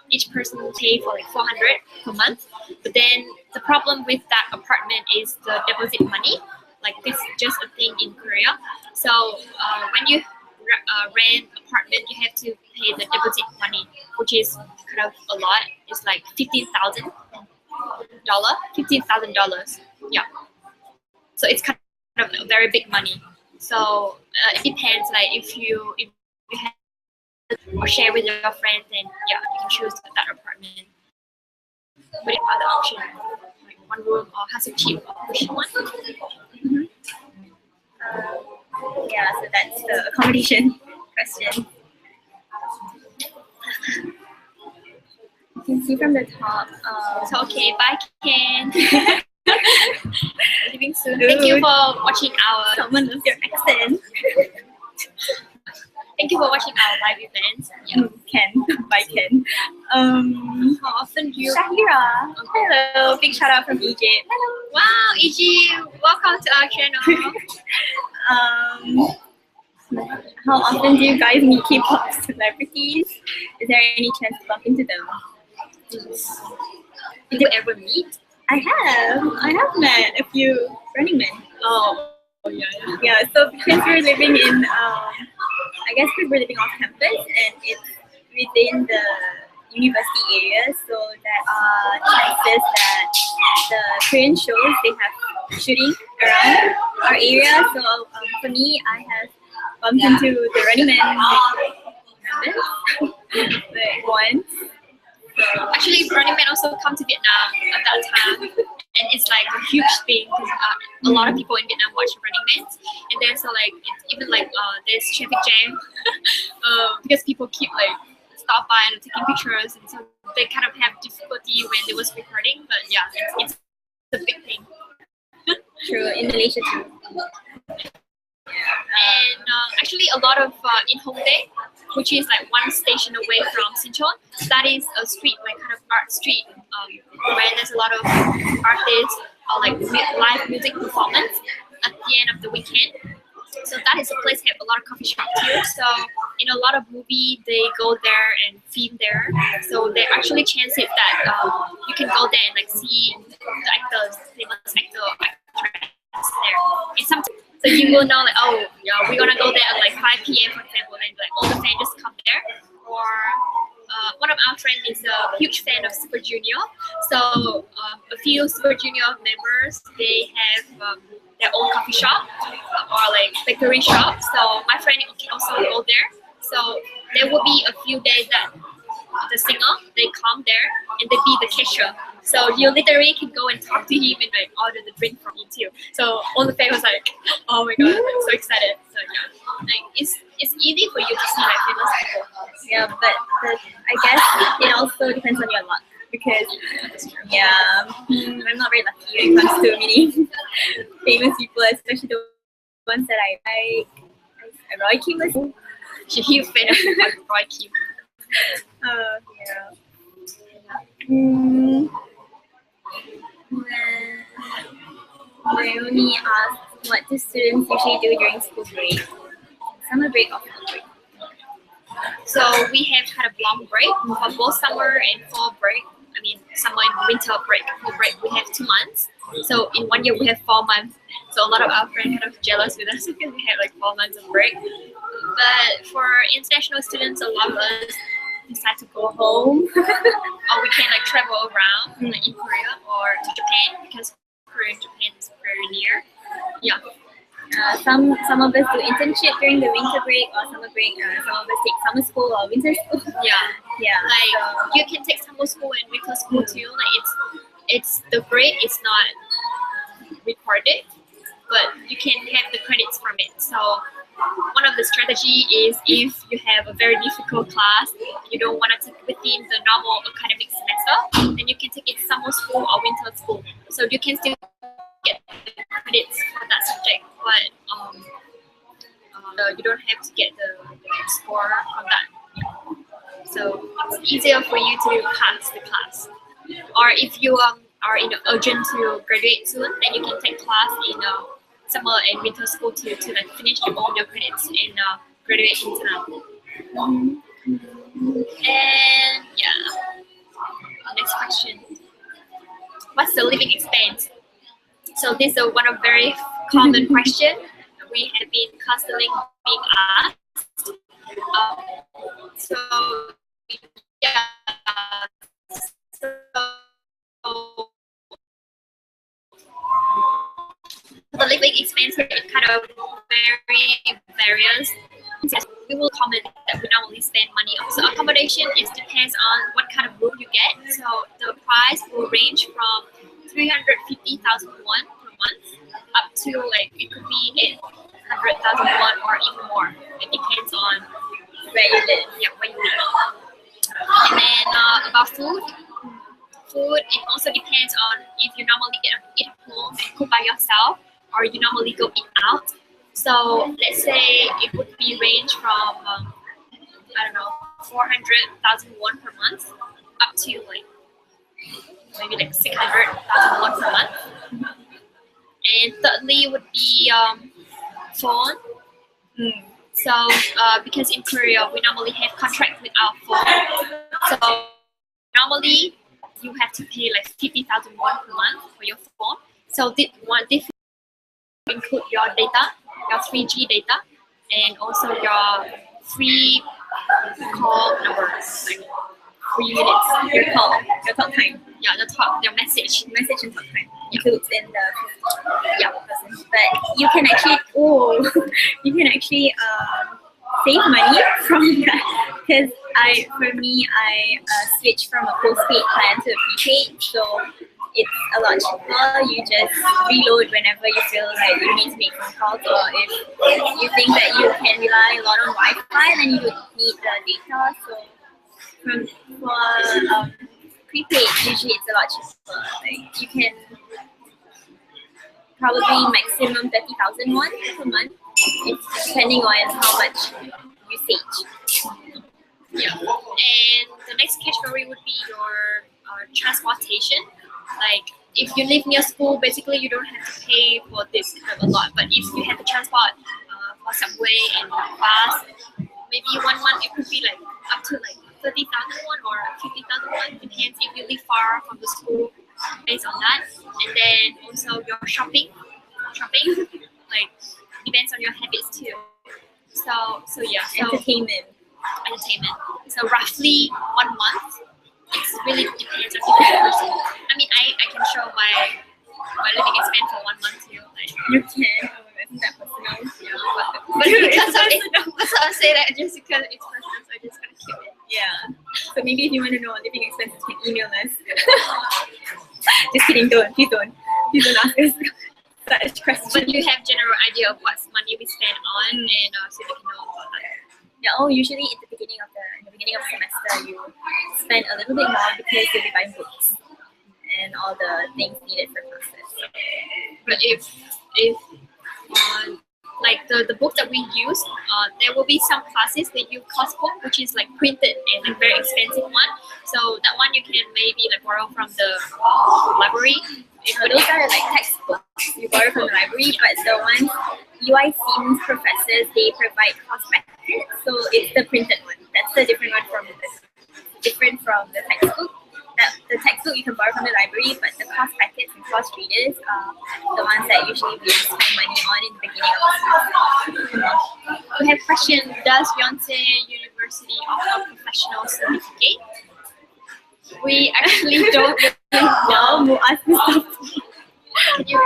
each person will pay for like 400 per month. But then the problem with that apartment is the deposit money. Like this is just a thing in Korea. So when you rent apartment, you have to pay the deposit money, which is kind of a lot. It's like $15,000. Yeah. So it's kind of very big money. So it depends. Like if you have or share with your friends, then yeah, you can choose that apartment. But if other option, like one room or has a cheap, which one? Mm-hmm. Yeah, so that's the accommodation question. You can see from the top. So okay, bye Ken. Leaving soon. Thank you for watching our. Someone loves your accent. Thank you for watching our live events. Yeah. Ken, bye Ken. How often do you? Shahira. Hello, big shout out from Egypt. Hello. Wow, Egypt, welcome to our channel. How often do you guys meet K-pop celebrities? Is there any chance to bump into them? Did you ever meet? I have met a few Running Men. Oh, yeah. Yeah, so because we're living in, I guess because we're living off campus and it's within the university area, so there are chances that the Korean shows, they have shooting around our area. So for me, I have bumped into the Running Man members like once. Actually, Running Man also come to Vietnam at that time, and it's like a huge thing because a lot of people in Vietnam watch Running Man, and then so like it's even like there's traffic jam because people keep like stop by and taking pictures, and so they kind of have difficulty when they was recording. But yeah, it's a big thing. True, in Malaysia too. And actually a lot of in Hongdae, which is like one station away from Sinchon, that is a street, like kind of art street, where there's a lot of artists or like live music performance at the end of the weekend. So that is a place that have a lot of coffee shops too. So in a lot of movie, they go there and film there. So there are actually chances that you can go there and like see the actors, famous actress there. And sometimes, so you will know like, oh yeah, we're gonna go there at like 5 p.m. for example, and like all the fans just come there. Or one of our friends is a huge fan of Super Junior. So a few Super Junior members, they have their own coffee shop or like bakery shop. So my friend can also go there. So there will be a few days that the singer, they come there and they be the cashier. So you literally can go and talk to him and like order the drink from him too. So all the fans was like, oh my god, I'm so excited. So yeah, like it's easy for you to see like famous people. Yeah, but I guess it also depends on your luck because I'm not very lucky when it comes to meeting famous people, especially the ones that I like. Roy Kim was Huge fan of Roy Kim. Naomi asked, what do students usually do during school break? Summer break or fall break? So we have kind of long break for both summer and fall break. I mean, summer and winter break. Fall break, we have 2 months. So in 1 year, we have 4 months. So a lot of our friends kind of jealous with us because we have like 4 months of break. But for international students, a lot of us decide to go home, or we can like travel around like in Korea or to Japan because Korea and Japan is very near. Yeah. Some of us do internship during the winter break or summer break. Some of us take summer school or winter school. Yeah. Like so you can take summer school and winter school too. Like it's the break is not recorded, but you can have the credits from it. So one of the strategy is if you have a very difficult class, you don't want to take within the normal academic semester, then you can take it summer school or winter school. So you can still get the credits for that subject, but you don't have to get the score from that. So it's easier for you to pass the class. Or if you are in urgent to graduate soon, then you can take class in summer and winter school to like finish all your credits and graduate in time. And yeah, next question. What's the living expense? So this is one of very common question we have been constantly being asked. So yeah, so the living expense kind of very various. We will comment that we normally spend money on. So accommodation depends on what kind of room you get. So the price will range from 350,000 won per month up to like it could be 800,000 won or even more. It depends on where you live. Yeah, where you live. And then about food, it also depends on if you normally eat at home and cook by yourself, or you normally go eat out. So let's say it would be range from 400,000 won per month up to like maybe like 600,000 won per month. And thirdly would be phone. So because in Korea we normally have contract with our phone. So normally you have to pay like 50,000 won per month for your phone. So this include your data, your 3G data, and also your free call numbers, like 3 minutes, your talk time. Yeah, your message and talk time includes in the 50%. But you can actually save money from that because I switched from a postpaid plan to a prepaid. So it's a lot cheaper. You just reload whenever you feel like you need to make phone calls, or if you think that you can rely a lot on Wi-Fi, then you would need the data. So for prepaid, usually it's a lot cheaper. Like you can probably maximum 30,000 won per month. It's depending on how much usage. Yeah. And the next category would be your transportation. Like if you live near school, basically you don't have to pay for this kind of a lot. But if you have to transport for subway and bus, maybe 1 month it could be like up to like 30,000 won or 50,000 won. Depends if you live far from the school, based on that. And then also your shopping, like depends on your habits too. So yeah. So Entertainment. So roughly 1 month. It's really depends on each person. I mean, I can show my living expense for 1 month too. Like, You can. Oh, isn't that personal? yeah, but because of it, that's why I say that just because it's personal, so I just gotta keep it. Yeah. So maybe if you want to know our living expenses, you can email us. Just kidding. Please don't ask us such questions. But you have general idea of what money we spend on, and so you can know about that. Yeah, usually in the beginning of semester, you spend a little bit more because you'll be buying books and all the things needed for classes. But if like the book that we use, there will be some classes that use cost book, which is like printed and like very expensive one. So that one you can maybe like borrow from the library. Those are like textbooks you borrow from the library, but the ones UIC professors, they provide cost packets, so it's the printed one. That's the different one from the textbook. The textbook you can borrow from the library, but the cost packets and cost readers are the ones that usually we spend money on in the beginning of the semester. We have a question: does Yonsei University offer professional certificate? We actually don't really know. No, ask me something. Can you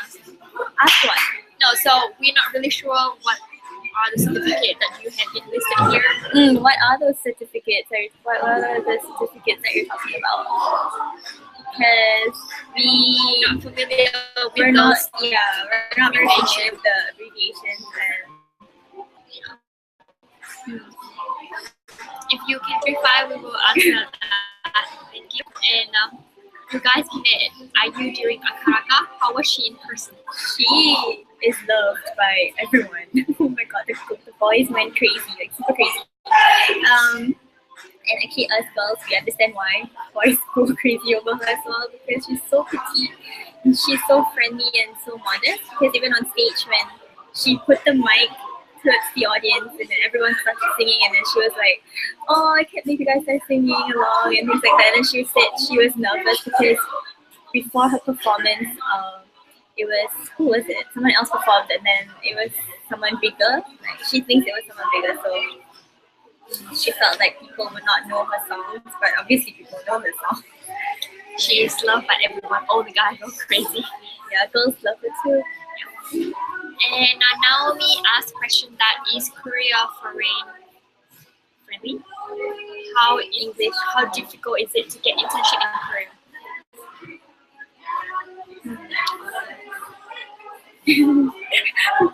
ask? Ask what? No, so we're not really sure what are the certificates that you have been listed here. What are those certificates? What are the certificates that you're talking about? Because We're not familiar with we're those. not very familiar with the abbreviations and If you can verify, we will answer that. Thank you. And you guys met Ayu during Akaraka. How was she in person? she is loved by everyone. Oh my god, the boys went crazy, like super crazy. And actually us girls, we understand why boys go crazy over her as well, because she's so petite and she's so friendly and so modest. Because even on stage, when she put the mic towards the audience and then everyone started singing, and then she was like, oh, I can't believe you guys are singing along and things like that. And she said she was nervous because before her performance, it was, who was it? Someone else performed, and then it was someone bigger. Like, she thinks it was someone bigger, so she felt like people would not know her songs, but obviously people know her songs. She is loved by everyone. All the guys go crazy. Yeah, girls love her too. And Naomi asked a question that is Korea foreign friendly. How difficult is it to get internship in Korea?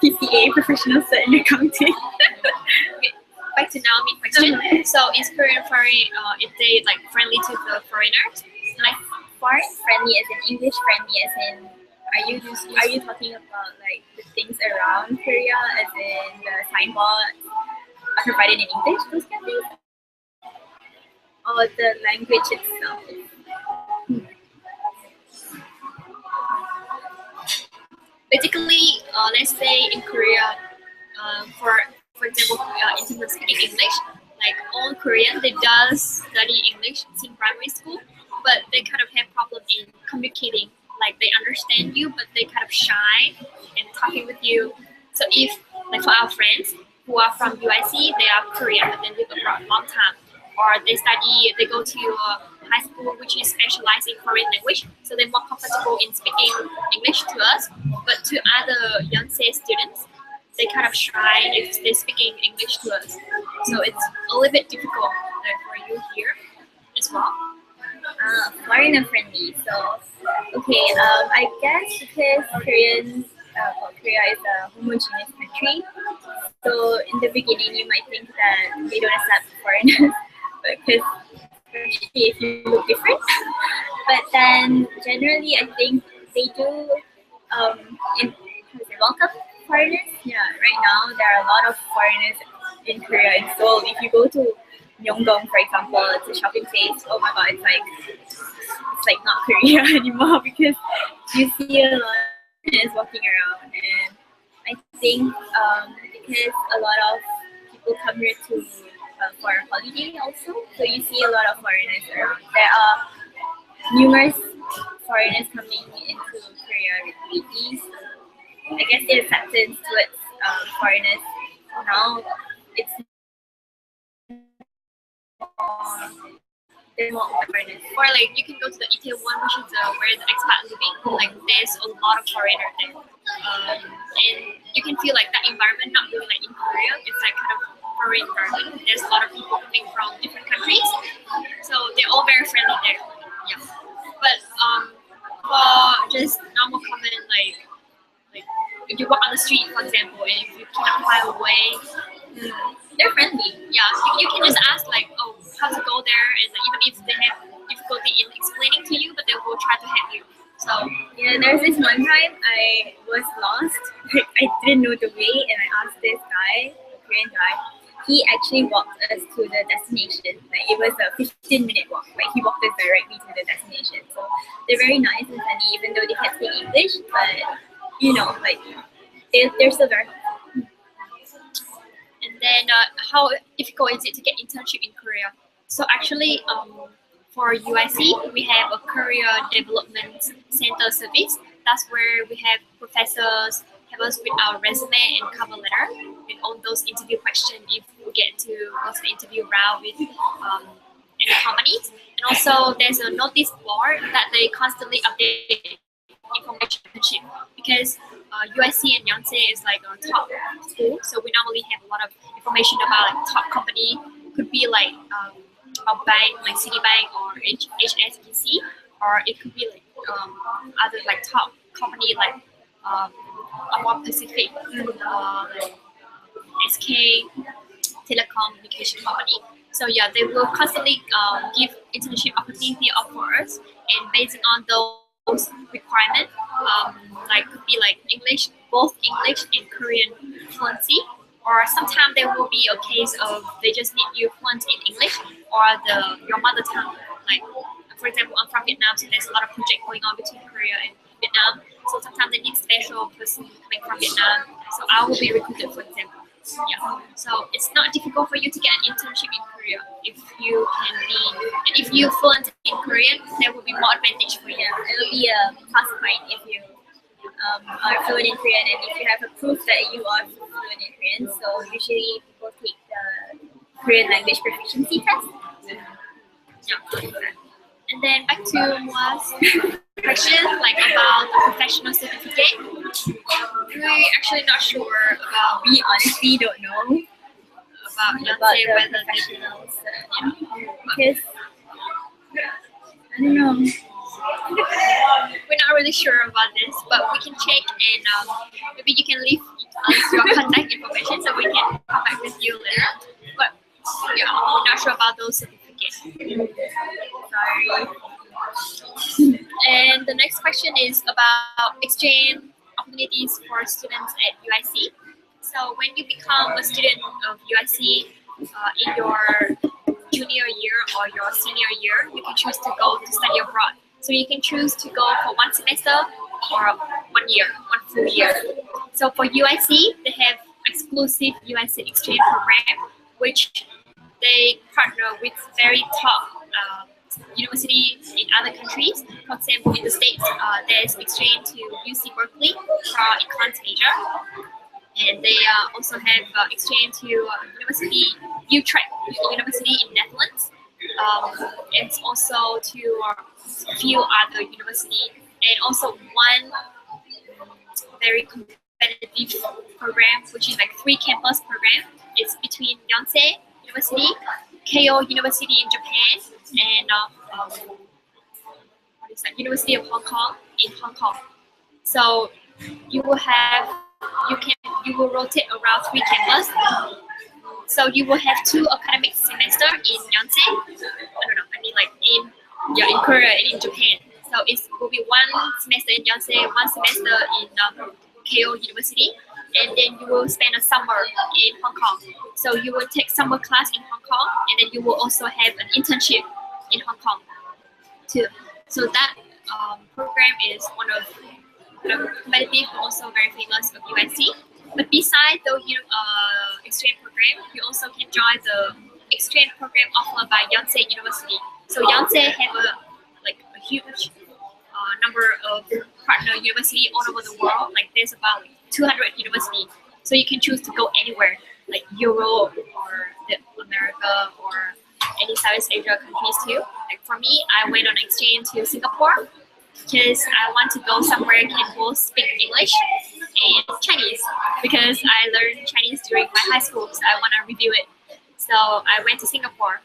PCA, professional cert in accounting. Okay, back to Naomi's question. So is Korean foreign, if they like friendly to the foreigners? Like foreign friendly as in English friendly as in, are you talking about like the things around Korea as in the signboards are provided in English, those kind of things? Or the language itself? Basically, let's say in Korea, for example, in terms of speaking English, like all Korean, they does study English in primary school, but they kind of have problem in communicating. Like they understand you, but they kind of shy in talking with you. So if, like for our friends who are from UIC, they are Korean, but they live abroad a long time, or they go to high school which is specialized in Korean language, so they're more comfortable in speaking English to us. But to other Yonsei students, they kind of shy if they're speaking English to us. So it's a little bit difficult for you here as well. Foreigner friendly. So, okay, I guess because Korea is a homogeneous country. So in the beginning, you might think that they don't accept foreigners, because especially if you look different. But then generally, I think they do how to say, welcome foreigners. Yeah, right now there are a lot of foreigners in Korea, in Seoul. If you go to Myeongdong, for example, it's a shopping place. Oh my god, it's like not Korea anymore, because you see a lot of foreigners walking around, and I think because a lot of people come here to for a holiday also, so you see a lot of foreigners around. There are numerous foreigners coming into Korea lately. So I guess the acceptance towards foreigners now, it's there's more awareness. Or like you can go to the Itaewon, which is where the expat living. Like there's a lot of foreigner there, and you can feel like that environment not really like in Korea. It's like kind of foreign environment. There's a lot of people coming from different countries, so they're all very friendly there. Yeah, but for just normal common like if you walk on the street, for example, and if you cannot find a way, They're friendly. yeah, you can just ask like, oh, how to go there, and even if they have difficulty in explaining to you, but they will try to help you. So Yeah, there's this one time I was lost. Like I didn't know the way, and I asked this guy, a Korean guy. He actually walked us to the destination. Like it was a 15-minute walk. Like he walked us directly to the destination. So they're very nice and funny, even though they can't speak English. But like they're still very. and then how difficult is it to get internship in Korea? So actually, for UIC, we have a career development center service. That's where we have professors help us with our resume and cover letter and all those interview questions if we get to go to the interview round with any companies. And also, there's a notice board that they constantly update information because UIC and Yonsei is like a top school, so we normally have a lot of information about like top company. Could be like a bank like Citibank or HSBC, or it could be like other like top company like Amor Pacific, like SK telecommunication company. So yeah, they will constantly give internship opportunity offers, and based on those requirements, like could be like English, both English and Korean fluency, or sometimes there will be a case of they just need you fluent in English or your mother tongue. Like for example, I'm from Vietnam, so there's a lot of project going on between Korea and Vietnam. So sometimes they need special person coming from Vietnam. So I will be recruited, for example. Yeah. So it's not difficult for you to get an internship in Korea if you can be, and if you're fluent in Korean, there will be more advantage for you. Yeah, it'll be a plus point if you are fluent in Korean, and if you have a proof that you are fluent in Korean. So usually people take the Korean language proficiency test. Yeah. And then back to Moa's question, like about the professional certificate. We're actually not sure about We honestly don't know about about Yonsei the whether they professionals, because I don't know. we're not really sure about this, but we can check and maybe you can leave us your contact information so we can come back with you later. But yeah, we're not sure about those certificates. Sorry. And the next question is about exchange opportunities for students at UIC. So when you become a student of UIC in your junior year or your senior year, you can choose to go to study abroad. So you can choose to go for one semester or 1 year, one full year. So for UIC, they have exclusive UIC exchange program, which they partner with very top university in other countries. For example, in the States, there's exchange to UC Berkeley for econs major. And they also have exchange to University Utrecht University in Netherlands. And also to a few other universities. And also one very competitive program, which is like 3 campus program. It's between Yonsei University, Keio University in Japan, and it's like University of Hong Kong in Hong Kong. So you will have you will rotate around 3 campus. So you will have 2 academic semester in Yonsei. I don't know. I mean, like in Korea and in Japan. So it will be 1 semester in Yonsei, 1 semester in Seoul University, and then you will spend a summer in Hong Kong. So you will take summer class in Hong Kong, and then you will also have an internship in Hong Kong too. So that program is one of the competitive, but also very famous of UIC. But besides the exchange program, you also can join the exchange program offered by Yonsei University. So Yonsei have a huge number of partner university all over the world. Like there's about 200 universities. So you can choose to go anywhere, like Europe or America or any Southeast Asia countries too. Like for me, I went on exchange to Singapore because I want to go somewhere I can both speak English and Chinese, because I learned Chinese during my high school, so I want to review it. So I went to Singapore,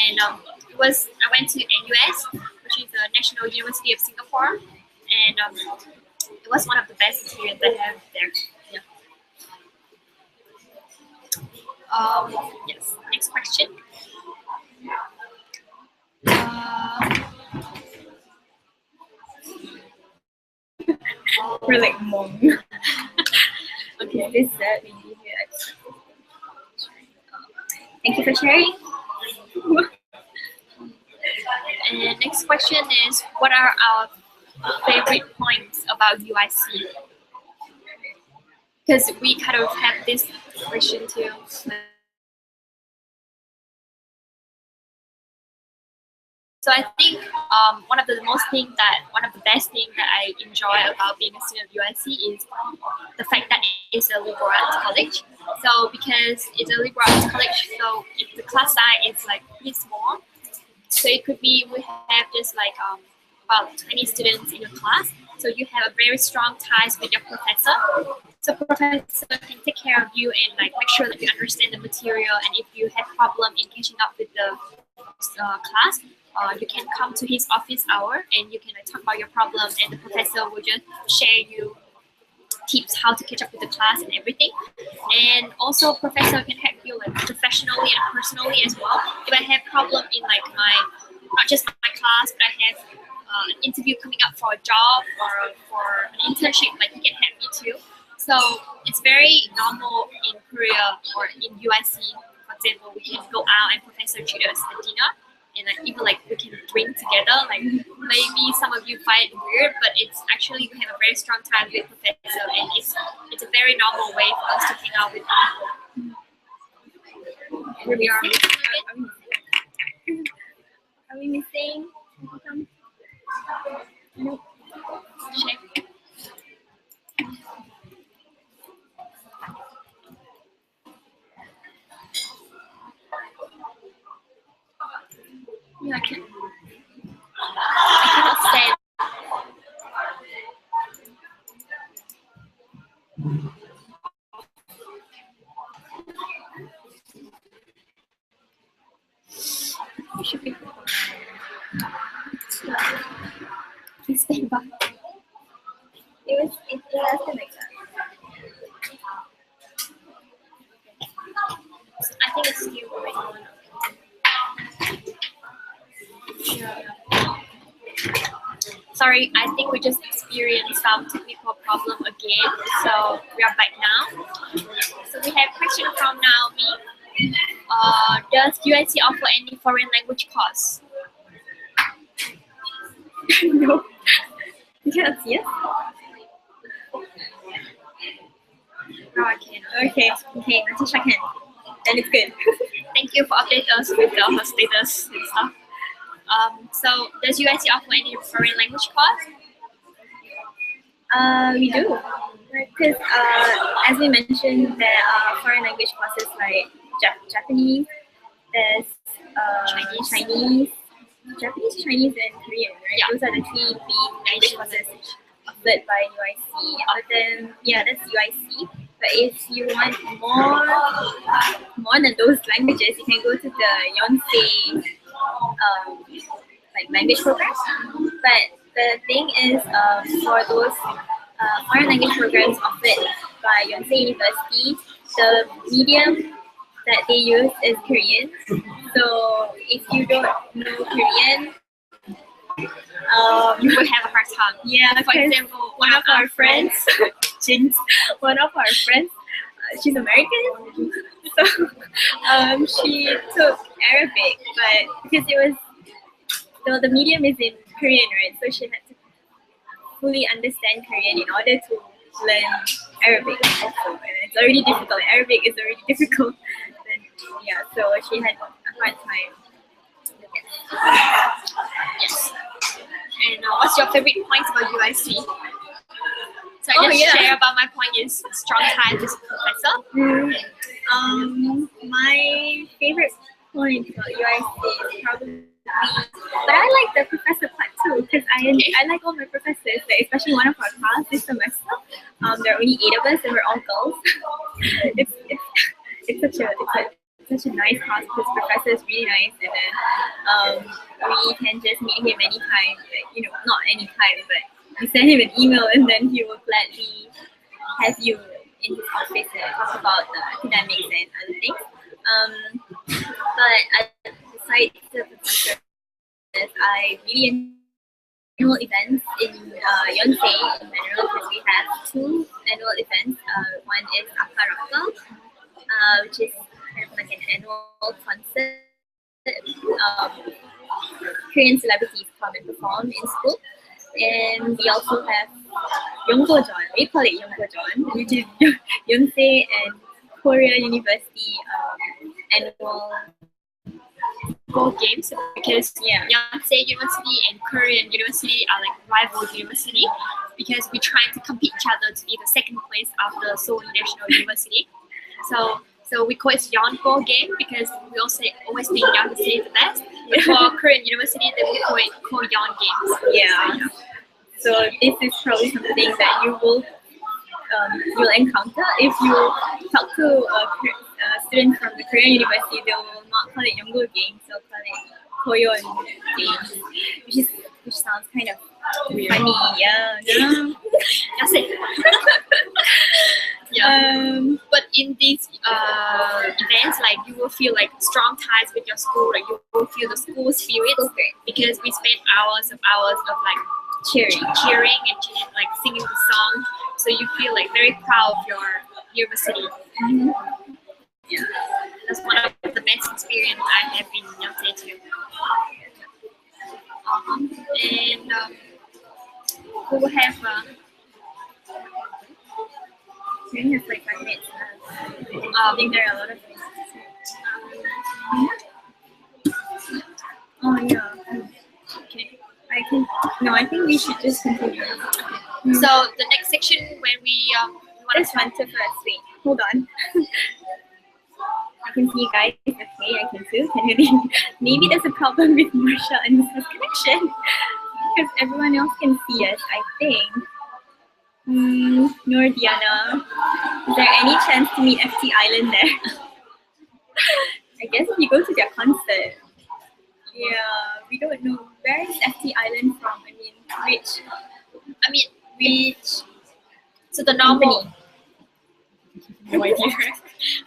and I went to NUS, which is the National University of Singapore, and it was one of the best experiences I have there. Yeah. Yes. Next question. We're like mom. Okay, this set we give you thank you for sharing. And next question is, what are our favorite points about UIC? Because we kind of have this question too. So I think one of the best things that I enjoy about being a student of UIC is the fact that it's a liberal arts college. So because it's a liberal arts college, so if the class size is like pretty small, so it could be we have just like about 20 students in a class. So you have a very strong ties with your professor. So professor can take care of you and like make sure that you understand the material. And if you have problem in catching up with the class, you can come to his office hour and you can like, talk about your problem, and the professor will just share you tips how to catch up with the class and everything. And also professor can help you like professionally and personally as well. If I have problem in like not just my class, but I have an interview coming up for a job or for an internship, like he can help me too. So it's very normal in Korea or in UIC, for example, we can go out and professor treat us at dinner. And like, even like we can drink together. Like maybe some of you find it weird, but it's actually we have a very strong time with professor, and it's a very normal way for us to hang out with people. Are we missing? Nope. Check. Yeah, I cannot say. You should be. Please stand by. It lasted like that. I think it's still going on. Sorry, I think we just experienced some technical problem again, so we are back now. So we have a question from Naomi. Does UIC offer any foreign language course? No. Yes, yes. No, I can't. Okay, Natasha can. Then it's good. Thank you for updating us with the status and stuff. So does UIC offer any foreign language course? We do. Because as we mentioned, there are foreign language courses like Japanese, there's Chinese, Japanese, Chinese, and Korean, right? Yeah. Those are the 3 big language courses offered by UIC. But then, yeah, that's UIC. But if you want more than those languages, you can go to the Yonsei like language programs. But the thing is, for those foreign language programs offered by Yonsei University, the medium that they use is Korean. So if you don't know Korean, You will have a hard time. yeah, For example, one of our friends, Jinx, one of our friends, she's American, so she took Arabic, but because it was, so the medium is in Korean, right? So she had to fully understand Korean in order to learn Arabic also, and it's already difficult. Arabic is already difficult, and yeah, so she had a hard time. Yes. And what's your favorite points about UIC? So I just share about my point is strong ties with professor. My favorite point about UIC is probably, but I like the professor part too, because I like all my professors, like, especially one of our class this semester. There are only 8 of us and we're all girls. it's such a nice class because professor is really nice, and then we can just meet him anytime, like, not anytime, but you send him an email and then he will gladly have you in his office and talk about the academics and other things. But besides the professors, I really annual events in Yonsei in general, because we have 2 annual events. One is Akaraka, which is kind of like an annual concert. Korean celebrities come and perform in school. And we also have Yonggojeon, we call it Yonggojeon, which is Yonsei and Korea University annual Games, because Yonsei University and Korean University are like rival university, because we try to compete each other to be the second place after Seoul International University. So we call it Yonko game because we also always think Yonsei is the best. But for Korean University, then we call it Yon games. Yeah. So this is probably something that you'll encounter if you talk to a student from the Korean University. They will not call it Yongo games, they'll call it Koyon games, which sounds kind of Weird. funny. Yeah. That's it. Yeah. But in these events, like, you will feel like strong ties with your school. Like, you will feel the school spirit, because we spend hours of like cheering and like singing the song. So you feel like very proud of your university. Mm-hmm. Yeah, that's one of the best experience I have in Yonsei too. And we will have. We only have like 5 minutes left. I think there are a lot of things to say. Oh yeah. Okay. I think we should just continue. So the next section when we This one to first. Wait, hold on. I can see you guys. Okay, I can too. Can you? Maybe there's a problem with Marsha and Mrs. connection, because everyone else can see us, I think. Nor Diana, is there any chance to meet FT Island there? I guess if you go to their concert. Yeah, we don't know. Where is FT Island from? Which so the normal. No idea.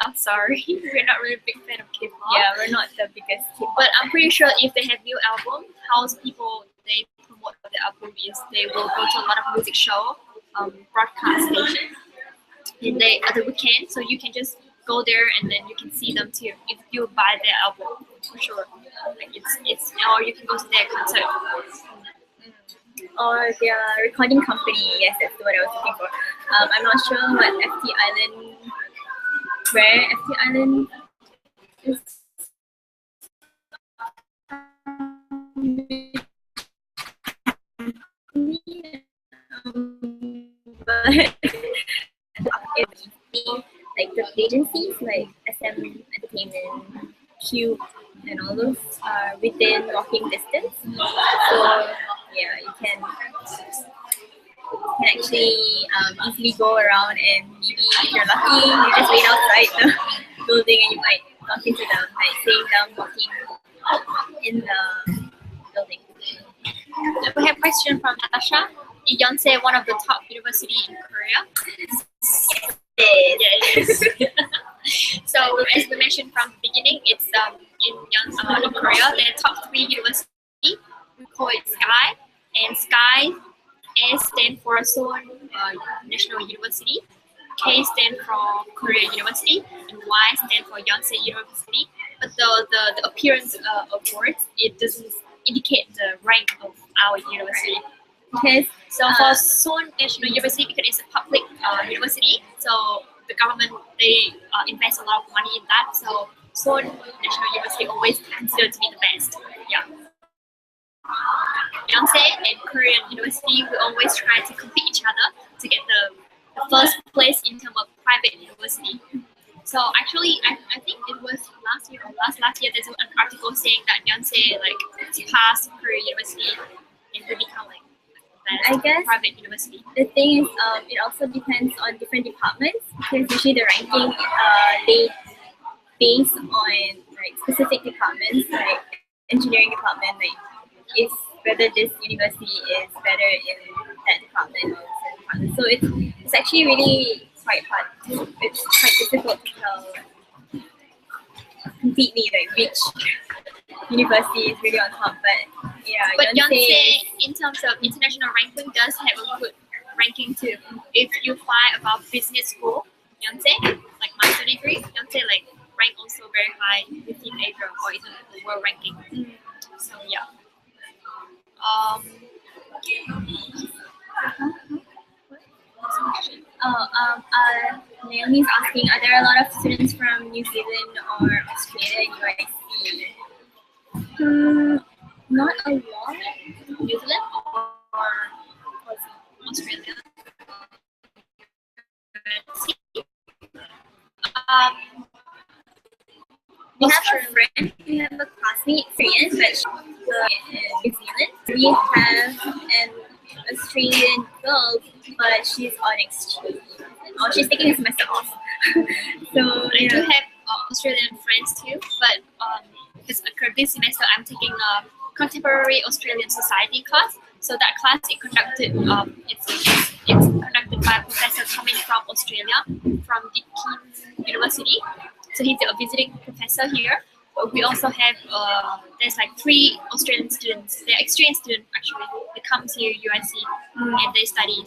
I'm sorry. We're not really a big fan of K-pop. Yeah, we're not the biggest K-pop. But I'm pretty sure if they have new album, how people they promote the album is they will go to a lot of music show, broadcast stations, and they at the weekend. So you can just go there and then you can see them too if you buy their album for sure. Like it's or you can go to their concert. Or their recording company. Yes, that's what I was looking for. I'm not sure what FT Island, where FT Island is. But it's like the agencies like SM Entertainment, Cube, and all those are within walking distance. So yeah, you can actually easily go around, and maybe if you're lucky, you just wait outside the building and you might bump into them, like seeing them walking in the building. We have a question from Natasha. Is Yonsei one of the top university in Korea? Yes. So as we mentioned from the beginning, it's in Korea. There are top 3 universities. We call it SKY, and SKY S stands for Seoul National University, K stands for Korea University, and Y stands for Yonsei University. But the appearance of words, it doesn't indicate the rank of our university. Because So for Seoul National University, because it's a public university, so the government they invest a lot of money in that. So Seoul National University always considered to be the best. Yeah. Yonsei and Korean University we always try to compete each other to get the first place in terms of private university. So actually, I think it was last year or last year. There's an article saying that Yonsei like surpassed Korean University and will become like I guess private university. the thing is, it also depends on different departments because usually the ranking they based on like specific departments, like engineering department, like is whether this university is better in that department or certain department. So it's actually really quite hard. It's quite difficult to tell completely like which university is really on top. But yeah, But Yonsei Yonsei, in terms of international ranking, does have a good ranking too. If you fly about business school, Yonsei, like master degree, Yonsei like rank also very high within Asia or even the world ranking. So yeah. Naomi's asking, are there a lot of students from New Zealand or Australia in UIC? Not a lot. New Zealand or Australia? We have a friend, we have a classmate, Korean, but she's in New Zealand. We have an Australian girl, but she's on exchange. Oh, she's taking a semester off. So I do have Australian friends too, but because this semester I'm taking a contemporary Australian society class. So that class is conducted. It's conducted by a professor coming from Australia, from Deakin University. So he's a visiting professor here. But we also have there's like 3 Australian students. They're exchange students actually. They come to UIC and they study.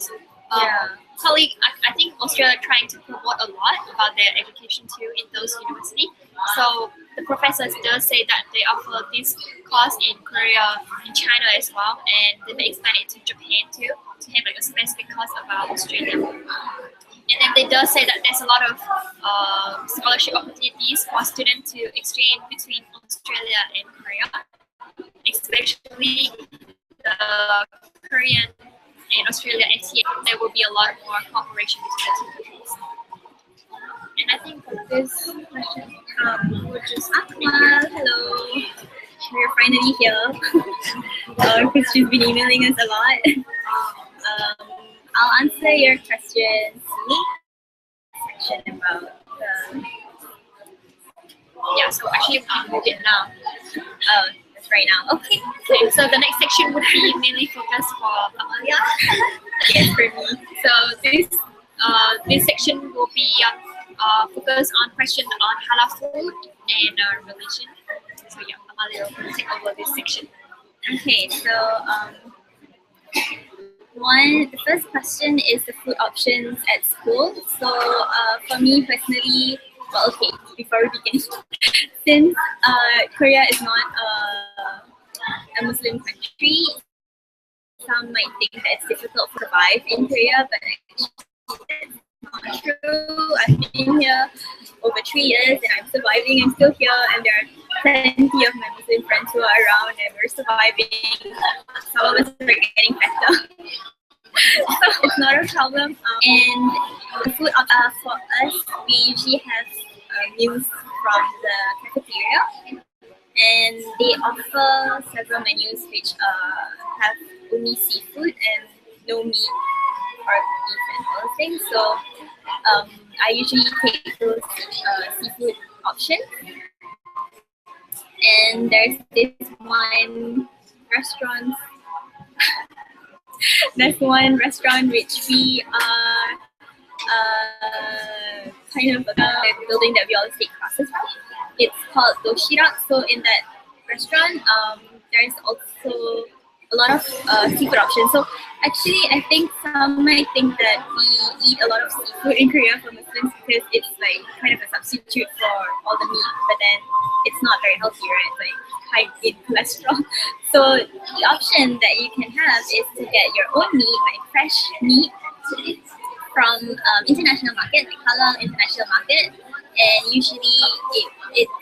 Probably, I think Australia trying to promote a lot about their education too in those universities. So the professors does say that they offer this course in Korea, in China as well, and they may expand it to Japan too to have like a specific course about Australia. And then they does say that there's a lot of scholarship opportunities for students to exchange between Australia and Korea, especially the Korean and Australia SEA. There will be a lot more cooperation between the 2 countries. And I think for this question, we'll just Akmal, hello. We're finally here because she's been emailing us a lot. I'll answer your questions section about the. Yeah, so actually we can move it now. Oh, that's right now. Okay. Okay, so the next section would be mainly focused for Amalia. Yes, for me. So this section will be focused on questions on halal food and religion. So yeah, Amalia will take over this section. Okay, so the first question is the food options at school. So for me personally, well, okay, before we begin, since Korea is not a Muslim country, some might think that it's difficult to survive in Korea, but actually that's not true. I've been here over 3 years and I'm surviving. I'm still here, and there are plenty of my Muslim friends who are around, and we're surviving. Some of us are getting better. So it's not a problem. And the food for us, we usually have meals from the cafeteria, and they offer several menus which have only seafood and no meat or beef and all those things. So I usually take those seafood options. And there's this one restaurant There's one restaurant which we are kind of the building that we always take classes from. It's called Doshirak. So in that restaurant, there's also a lot of seafood options. So actually, I think some might think that we eat a lot of seafood in Korea for Muslims because it's like kind of a substitute for all the meat, but then it's not very healthy, right? It's like high in cholesterol. So the option that you can have is to get your own meat, like fresh meat from international market, like halal international market, and usually it's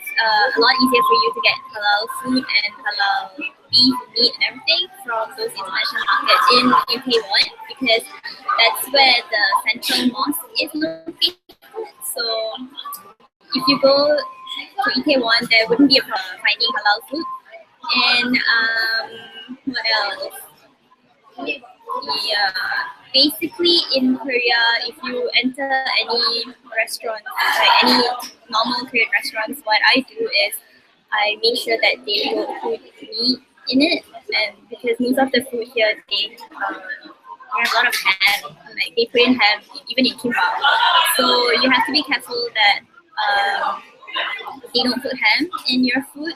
a lot easier for you to get halal food and halal beef, meat, and everything from those international markets in Taiwan because that's where the central mosque is located. So if you go to Itaewon, there wouldn't be a problem finding halal food. And what else? Yeah, basically in Korea, if you enter any restaurant, like any normal Korean restaurants, what I do is I make sure that they don't put meat in it, and because most of the food here they have a lot of ham, like they put in ham even in kimbap. So you have to be careful that they don't put ham in your food,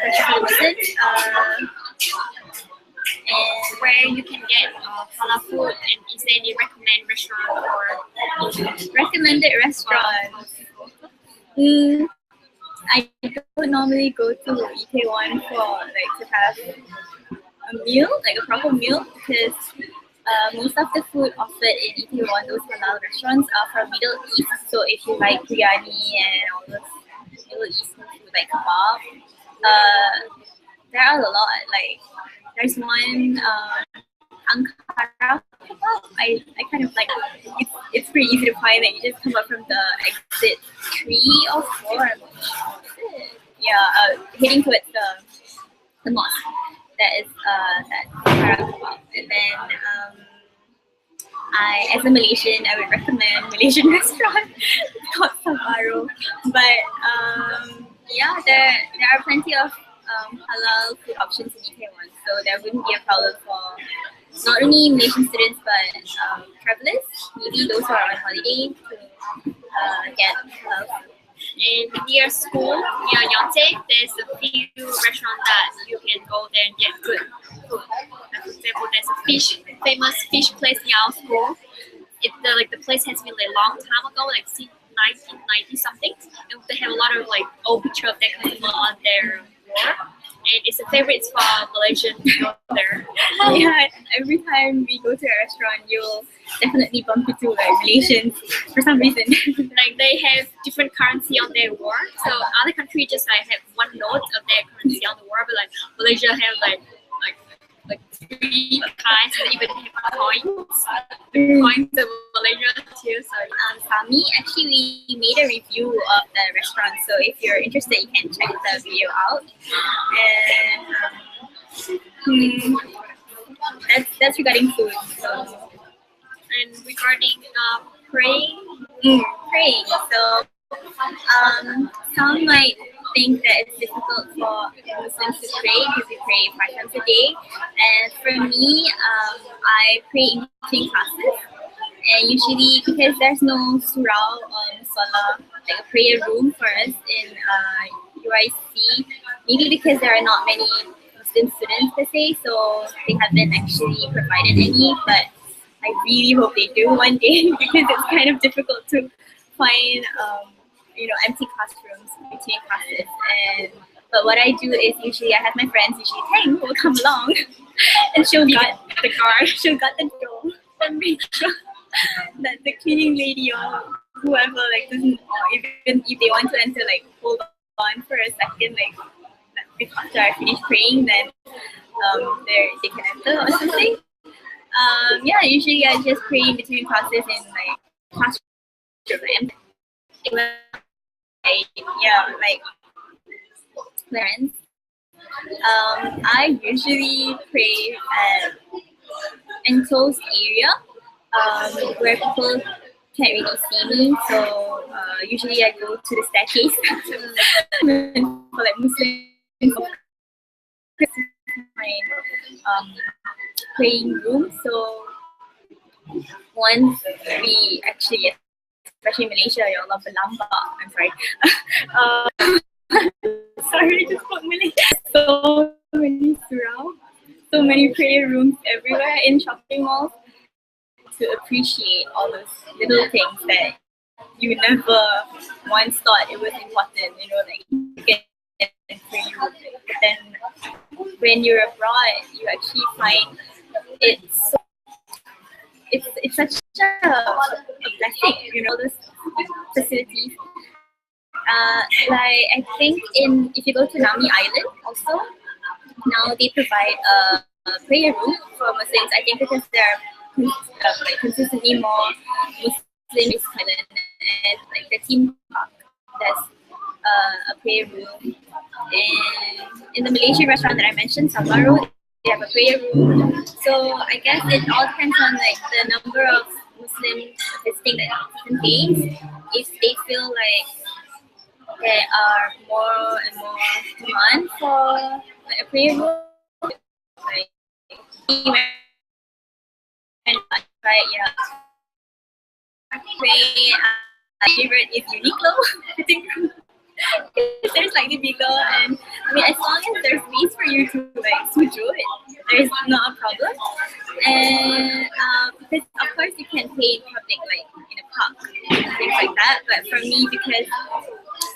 especially And where you can get halal food, and is there any recommended restaurant or recommended restaurants? I don't normally go to Itaewon for like to have a meal, like a proper meal, because most of the food offered in Itaewon, those halal restaurants, are from Middle East. So if you like biryani and all those Middle Eastern food like kebab, there are a lot. Like there's one Ankara kebab. I kind of like it's pretty easy to find. That you just come up from the exit 3 or 4. I'm not sure. Yeah, heading towards the mosque. That is that Ankara kebab. And then as a Malaysian, I would recommend Malaysian restaurant called Sabaro. But yeah, there are plenty of halal food options in Itaewon, so there wouldn't be a problem for not only Malaysian students but travelers, maybe those who are on holiday to get halal food. in near school, near Yonsei, there's a few restaurants that you can go there and get good food. Like, for example, there's a famous fish place near our school. The place has been like a long time ago, like since 1990 something, and they have a lot of like old picture of that customer on their wall. And it's a favorite for Malaysian to go there. Yeah, every time we go to a restaurant, you'll definitely bump into like Malaysians for some reason. Like they have different currency on their wall. So other countries just like have one note of their currency on the wall, but like Malaysia have like 3 kinds, and even have coins. The coins of Malaysia too. So Sami, actually we made a review of the restaurant, so if you're interested you can check the video out. And that's regarding food. So and regarding praying, praying. So some might think that it's difficult for Muslims to pray because we pray 5 times a day. And for me, I pray in between classes. And usually, because there's no surah or salah, like a prayer room for us in UIC, maybe because there are not many Muslim students per se, so they haven't actually provided any. But I really hope they do one day because it's kind of difficult to find empty classrooms between classes. But what I do is usually I have my friends, usually Tang, who will come along and she'll guard the door and make sure that the cleaning lady or whoever doesn't, or even if they want to enter, hold on for a second, after I finish praying, then they can enter or something. Usually I just pray in between classes in classroom. Friends. I usually pray at enclosed area where people can't really see me. So usually I go to the staircase for Muslims find praying rooms. So once we actually, especially in Malaysia, you love the lamba. I'm sorry. Sorry, I just spoke Malay. So many surau, so many prayer rooms everywhere in shopping malls to appreciate all those little things that you never once thought it was important. You know, like you get a prayer room, but then when you're abroad, you actually find it's so, it's such a blessing. You know, those facilities. Like I think if you go to Nami Island also, now they provide a prayer room for Muslims. I think because they're like consistently more Muslim island, and like the theme park, there's a prayer room. And in the Malaysian restaurant that I mentioned, Sambaro, they have a prayer room. So I guess it all depends on like the number of Muslims visiting the different days. If they feel like there are more and more demand for like, a prayer room, like right, yeah. Pray, favorite is Uniqlo. I think they're slightly bigger, and I mean, as long as there's space for you to like sujud, there's not a problem. And because of course you can pay in public, like in a park, things like that. But for me, because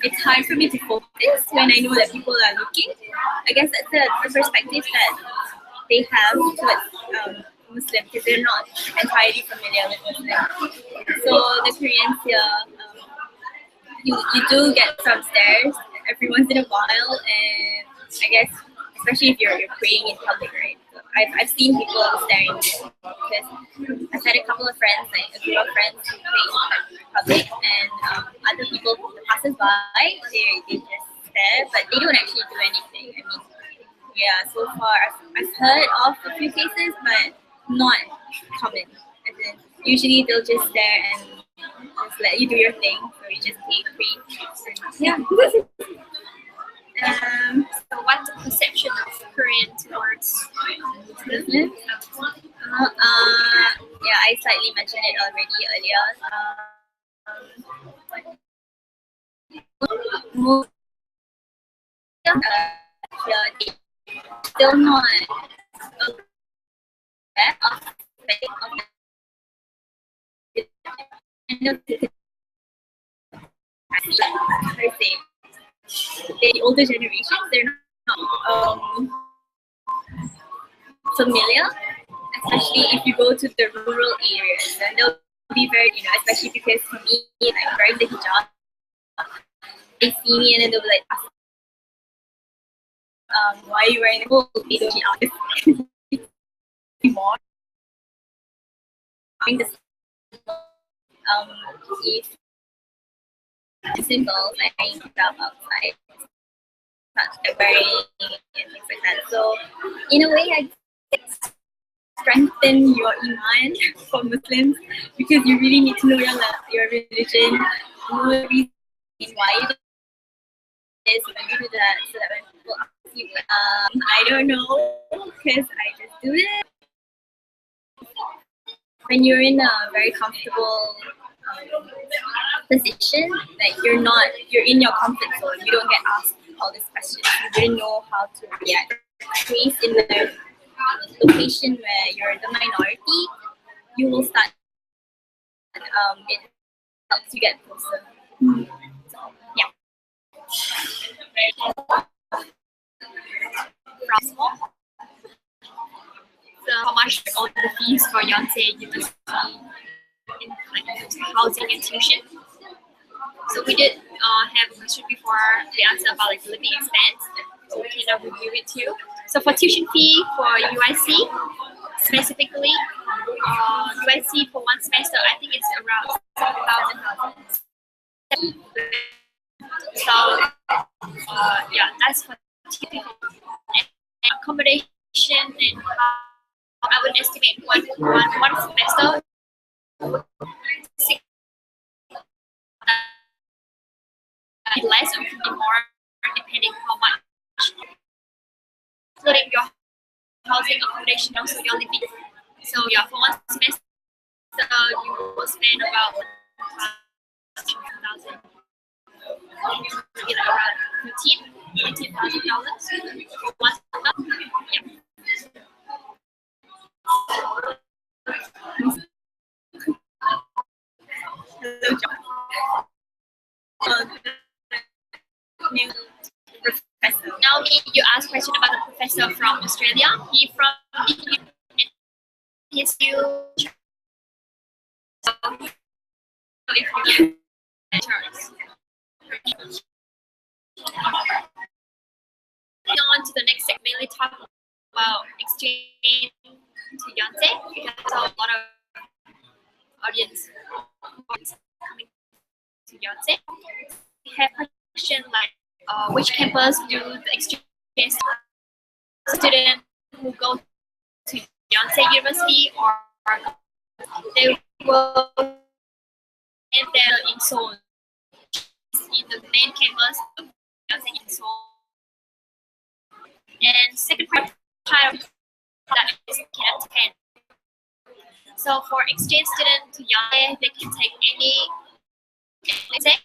it's hard for me to focus when I know that people are looking. I guess that's the perspective that they have towards Muslim, because they're not entirely familiar with Muslim. So the Koreans here, you do get some stares every once in a while, and I guess especially if you're praying in public, right? So I've seen people staring because I've had a couple of friends, like a group of friends who pray in public, and other people, the passers by, they just stare, but they don't actually do anything. I mean, yeah, so far I've heard of a few cases, but not common. As in, usually they'll just stare and just let you do your thing, so you just pray. Yeah. So what's the perception of Korean towards Muslims? Yeah, I slightly mentioned it already earlier. Most yeah, still not aware of the older generations, they're not familiar, especially if you go to the rural areas. Then they'll be very, especially because for me, like wearing the hijab, they see me and then they'll be like, why are you wearing the whole hijab? More. If simple, like hanging hijab outside, wearing and things like that. So in a way, I strengthen your iman for Muslims, because you really need to know your religion, know the reason why you do this, when you do that, so that when people ask you, I don't know, because I just do it. When you're in a very comfortable position, like you're in your comfort zone, you don't get asked all these questions, you didn't know how to react. Placed in the location where you're the minority, you will start, it helps you get closer. So, yeah. From small. so how much are the fees for Yonsei University in like housing and tuition? So we did have a question before the answer about like living expense. So we can review it too. So for tuition fee for UIC specifically, UIC for one semester, I think it's around 7,000. So yeah, that's for typical accommodation, and I would estimate one semester. Less or could be more depending how much, including your housing, accommodation, also your living. So yeah, for one semester you will spend about 1,000, maybe like around $15,000 for one semester. Yeah. Hello, John. New professor. Now you ask question about the professor from Australia. He from his future. So if you lectures. Moving on to the next segment, mainly talk about exchange to Yonsei because a lot of audience coming to Yonsei. We have question like which campus do the exchange student who go to Yonsei University or they will end there in Seoul, in the main campus of Yonsei in Seoul. And second part that is can attend. So for exchange student to Yonsei, they can take any say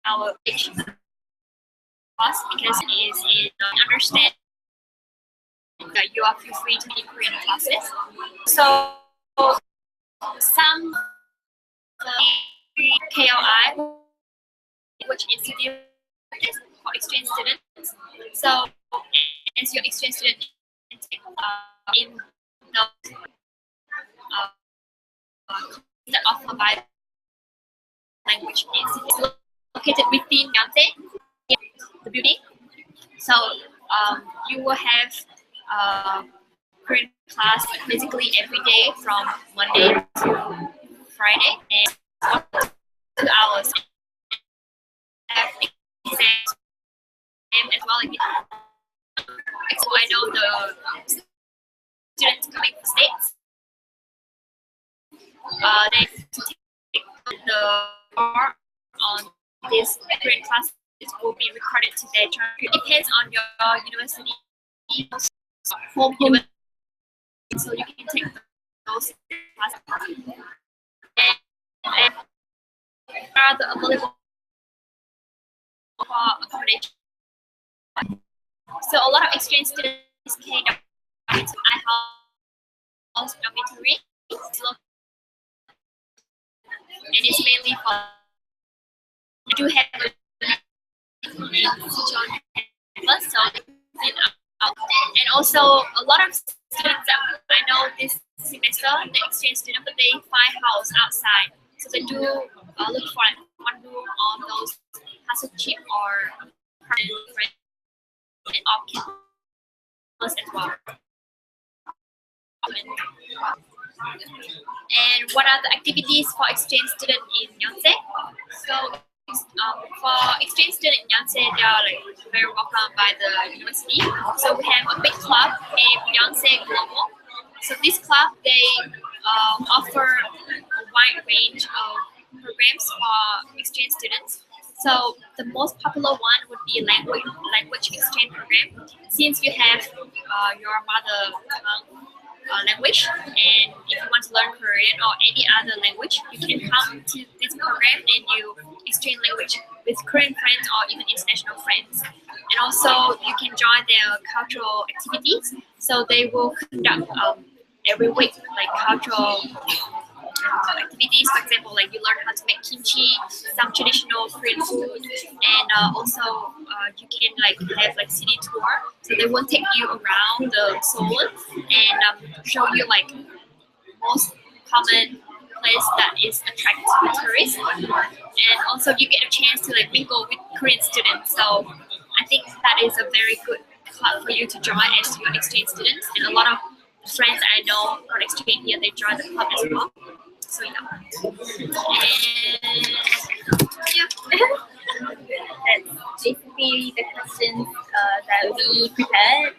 our class because it is in understand that you are feel free to be Korean classes. So some KOI, which institute is for exchange students. So as your exchange student in the that offered by language is located within Yonsei, the building. So you will have Korean class basically every day from Monday to Friday, and 2 hours. Have exams as well. So I know the students coming from states. They take the bar on this Korean class. It will be recorded to their transcript. It depends on your university home university, so you can take those classes. And are the available for accommodation. So a lot of exchange students came to my house dormitory, and it's mainly for. I do have a campus, so and also a lot of students that I know this semester, the exchange student, but they find house outside, so they do look for like one room on those hustle cheap or rent off campus as well. And what are the activities for exchange student in Yonsei? So for exchange student in Yonsei, they are like very welcomed by the university. So we have a big club named Yonsei Global. So this club, they offer a wide range of programs for exchange students. So the most popular one would be language exchange program. Since you have your mother tongue language, and if you want to learn Korean or any other language, you can come to this program and you exchange language with Korean friends or even international friends. And also you can join their cultural activities. So they will conduct every week like cultural activities. For example, like you learn how to make kimchi, some traditional Korean food, and also you can like have like city tour. So they will take you around the Seoul and show you like most common place that is attractive to tourists. And also you get a chance to like mingle with Korean students. So I think that is a very good club for you to join as your exchange students. And a lot of friends I know on exchange here, they join the club as well. So yeah. And yeah. That's basically the questions that we prepared,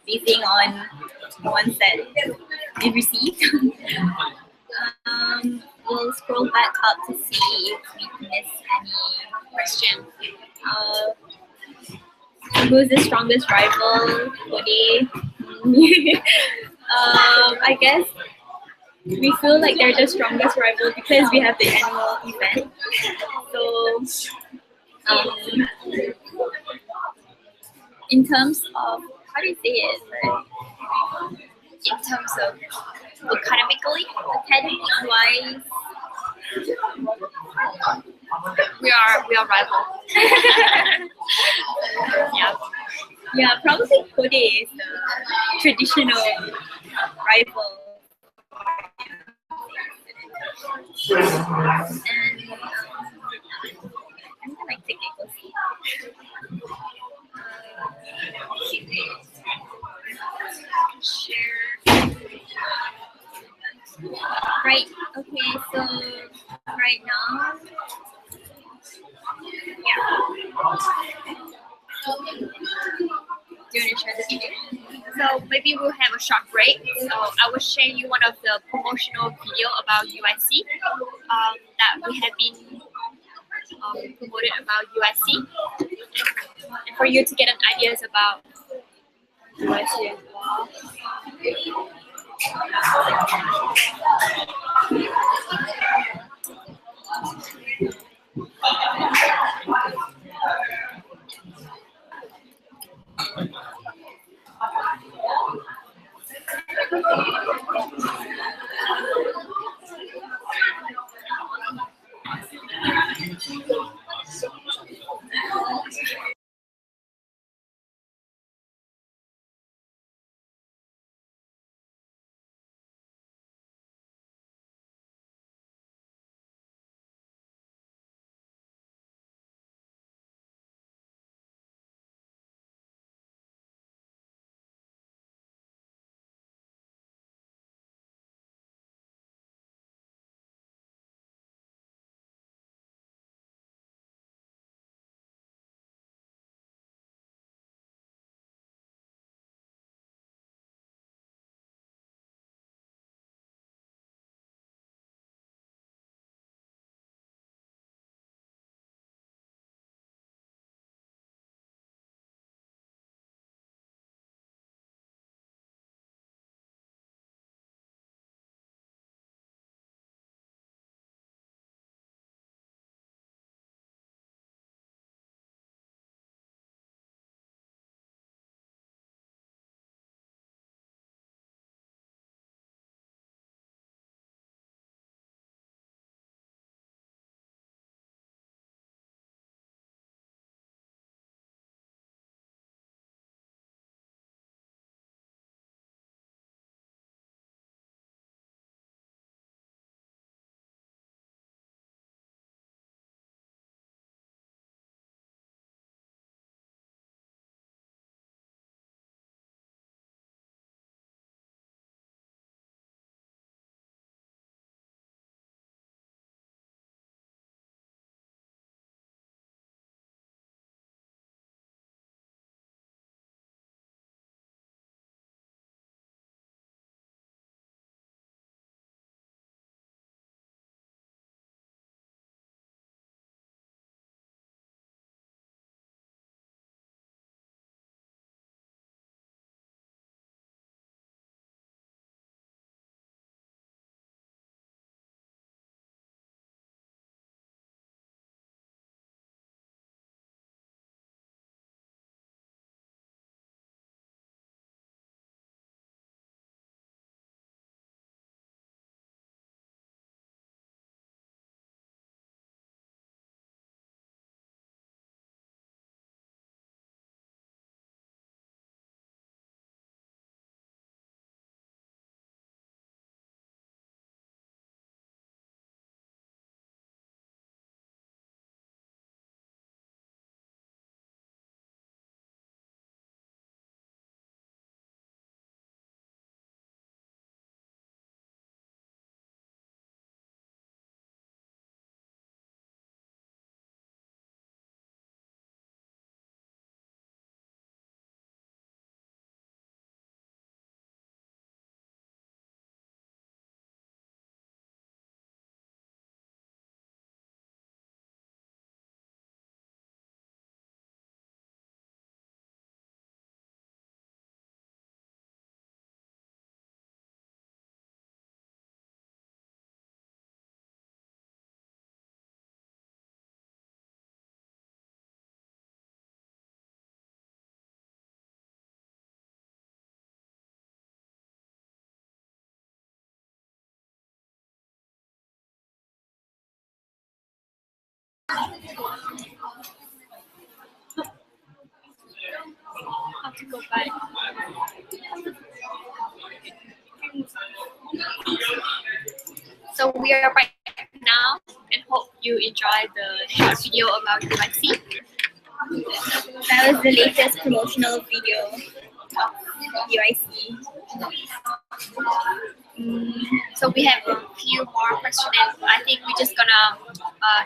basing on the ones that we received. will scroll back up to see if we missed any Question. Who's the strongest rival? Woody. I guess we feel like they're the strongest rival because we have the annual event. So, in terms of how do you say it? In terms of academically, Academic wise, we are rival. Yeah. yeah, probably Kode is the traditional rival. And I'm gonna take a see. Share. Right. Okay. So right now, yeah. Do you want to share the video? So maybe we'll have a short break. So I will share you one of the promotional video about UIC that we have been promoted about UIC, and for you to get an ideas about UIC as well. How to go back. So we are right now, and hope you enjoy the short video about UIC. That was the latest promotional video of UIC. So we have a few more questions, and I think we're just gonna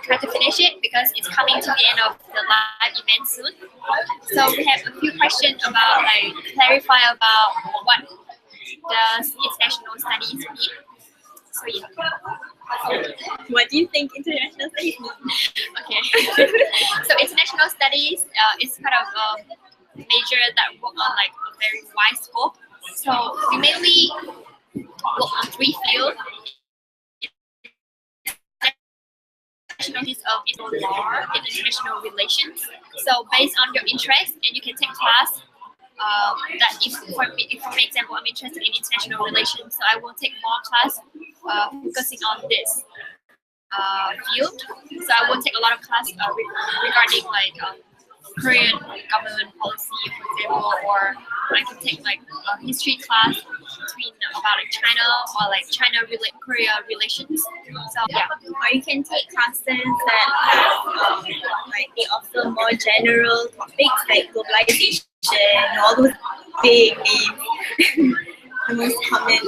try to finish it because it's coming to the end of the live event soon. So we have a few questions about clarify about what does international studies mean. So yeah. What do you think international studies means? Okay. So international studies is kind of a major that work on a very wide scope. So we mainly work on 3 fields. International is law and international relations. So based on your interest, and you can take class that if for example, I'm interested in international relations, so I will take more class focusing on this field. So I will take a lot of class regarding Korean government policy, for example, or I can take a history class between about China or China-Korea relations. So yeah. Or you can take classes that have, they offer more general topics like globalization, all those big names, the most common.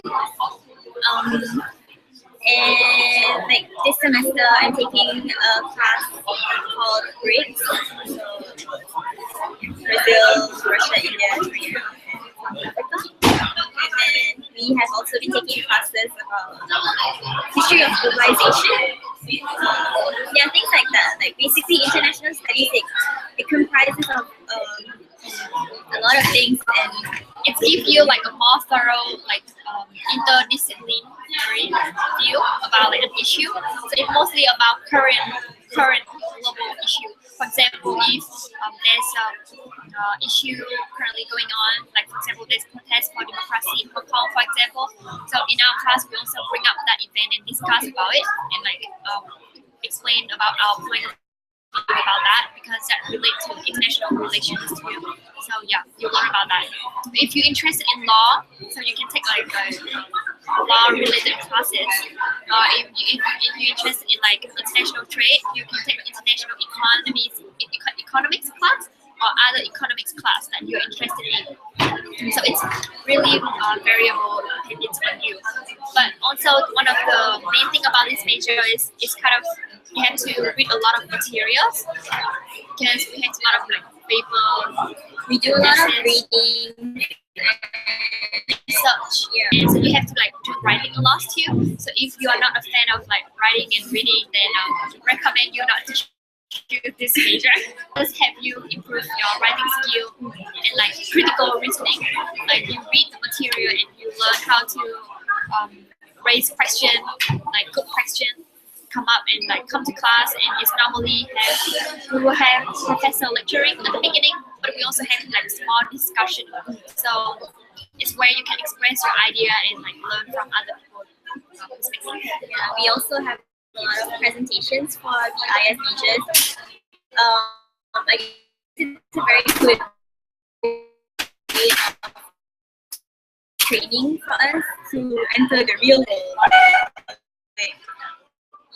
And this semester, I'm taking a class called BRICS, so Brazil, Russia, India, China, and South Africa. And then we have also been taking classes about history of globalization. Yeah, things like that. Basically, international studies, it comprises of a lot of things, and it gives you a more thorough interdisciplinary view about an issue. So it's mostly about current global issue. For example, if there's an issue currently going on, for example, there's protest for democracy in Hong Kong, for example. So in our class, we also bring up that event and discuss about it and explain about our point of view about that, because that relates to international relations too. So yeah, you learn about that. If you're interested in law, so you can take law-related classes. If you're interested in international trade, you can take international economics class or other economics class that you're interested in. So it's really variable depending on you. But also one of the main thing about this major is kind of you have to read a lot of materials because we have a lot of paper. We do a lot of reading, research, and so you have to do writing a lot too. So if you are not a fan of writing and reading, then I recommend you not to choose this major. Just have you improve your writing skill and critical reasoning. You read the material and you learn how to raise question, good question, come up and come to class, and it's normally we will have professor lecturing at the beginning, but we also have small discussion. So it's where you can express your idea and learn from other people's perspective. Yeah, we also have a lot of presentations for the IS majors. It's a very good way of training for us to enter the real world.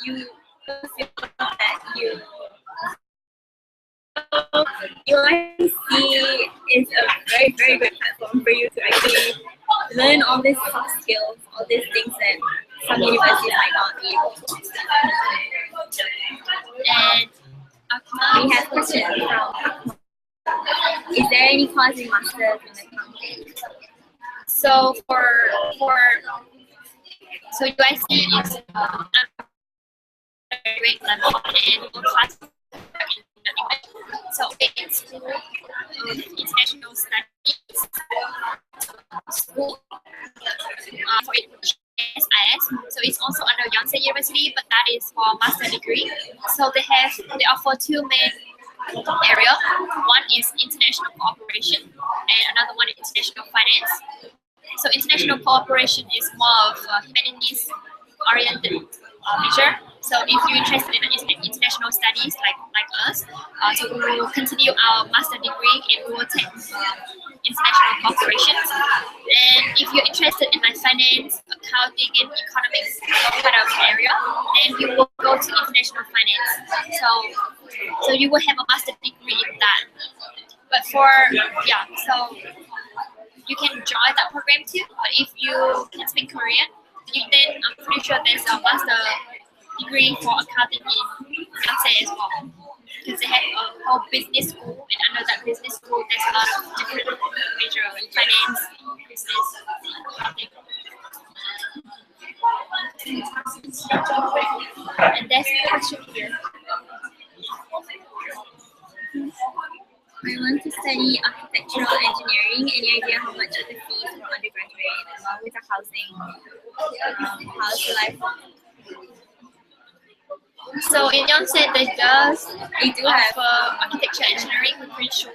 You feel that UIC is a very, very good platform for you to actually learn all these soft skills, all these things that some universities might not be able to. And we have questions from, is there any course in Masters in Accounting? So so UIC is great level and class. So it's international studies school for SIS. So it's also under Yonsei University, but that is for master degree. So they offer 2 main areas. One is international cooperation, and another one is international finance. So international cooperation is more of humanities oriented major. So if you're interested in international international studies like us. So we will continue our master degree and we will take international corporations. And if you're interested in like finance, accounting, and economics kind of area, then you will go to international finance. So you will have a master degree in that. But so you can join that program too. But if you can speak Korean, then I'm pretty sure there's a master degree for accounting in Yonsei as well. Because they have a whole business school, and under that business school, there's a lot of different major like finance, business, accounting. And there's a question here. I want to study architectural engineering. Any idea how much are the fees for undergraduate along with the housing? How's the life? So in Yonsei, they do have architecture engineering, I'm pretty sure.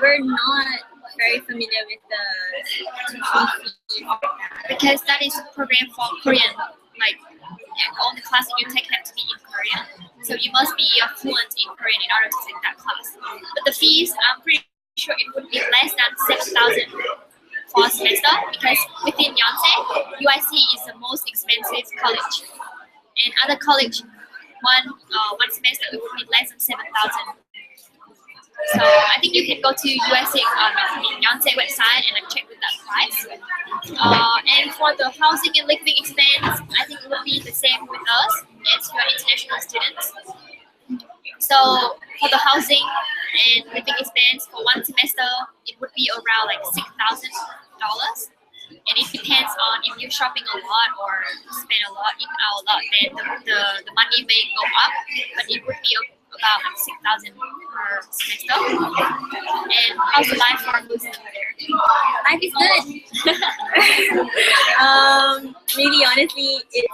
We're not very familiar with the fees. Because that is a program for Korean. Like all the classes you take have to be in Korean. So you must be fluent in Korean in order to take that class. But the fees, I'm pretty sure it would be less than 7,000 for a semester, because within Yonsei, UIC is the most expensive college. And other college, one semester it would be less than 7,000. So I think you can go to UIC Yonsei website and check with that price. And for the housing and living expense, I think it would be the same with us as you are international students. So for the housing and living expense for one semester, it would be around like $6,000. And it depends on if you're shopping a lot or spend a lot, eat out a lot, then the money may go up, but it would be about like 6,000 per semester. And how's the life for Muslims there? Life is good. Maybe honestly, it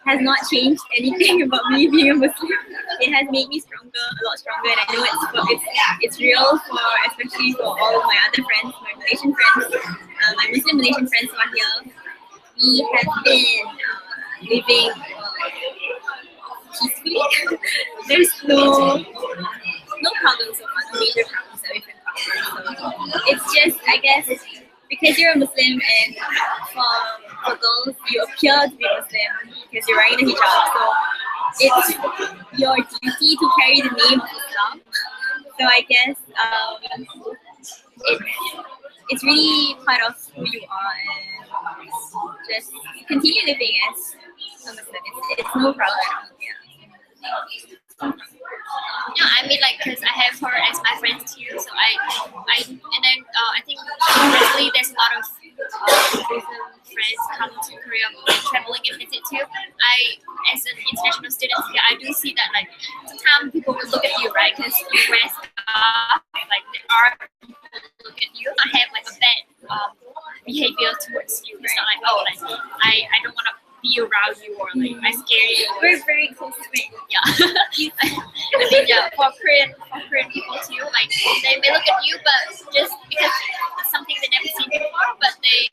has not changed anything about me being a Muslim. It has made me stronger, a lot stronger, and I know it's real especially for all of my other friends, my Malaysian friends, my Muslim Malaysian friends who are here. We have been living peacefully. There's no problems so far, no major problems that we've been talking about. So it's just, I guess, because you're a Muslim, and for girls, you appear to be Muslim because you're wearing the hijab. So it's your duty to carry the name of Islam. So I guess it's really part of who you are, and just continue living as a Muslim. It's no problem at all. Yeah, I mean, like, because I have her as my friend too, so I think recently there's a lot of Muslim friends come to Korea, traveling and visit too. As an international student here, I do see that like sometimes people will look at you, right? Because you wear stuff, like there are people who look at you. I have like a bad behavior towards you. It's not like, oh, like I don't want to be around you, or like I scare you. We're very close friends. Yeah. I mean, yeah, for Korean people too, like they may look at you, but just because it's something they never seen before, but they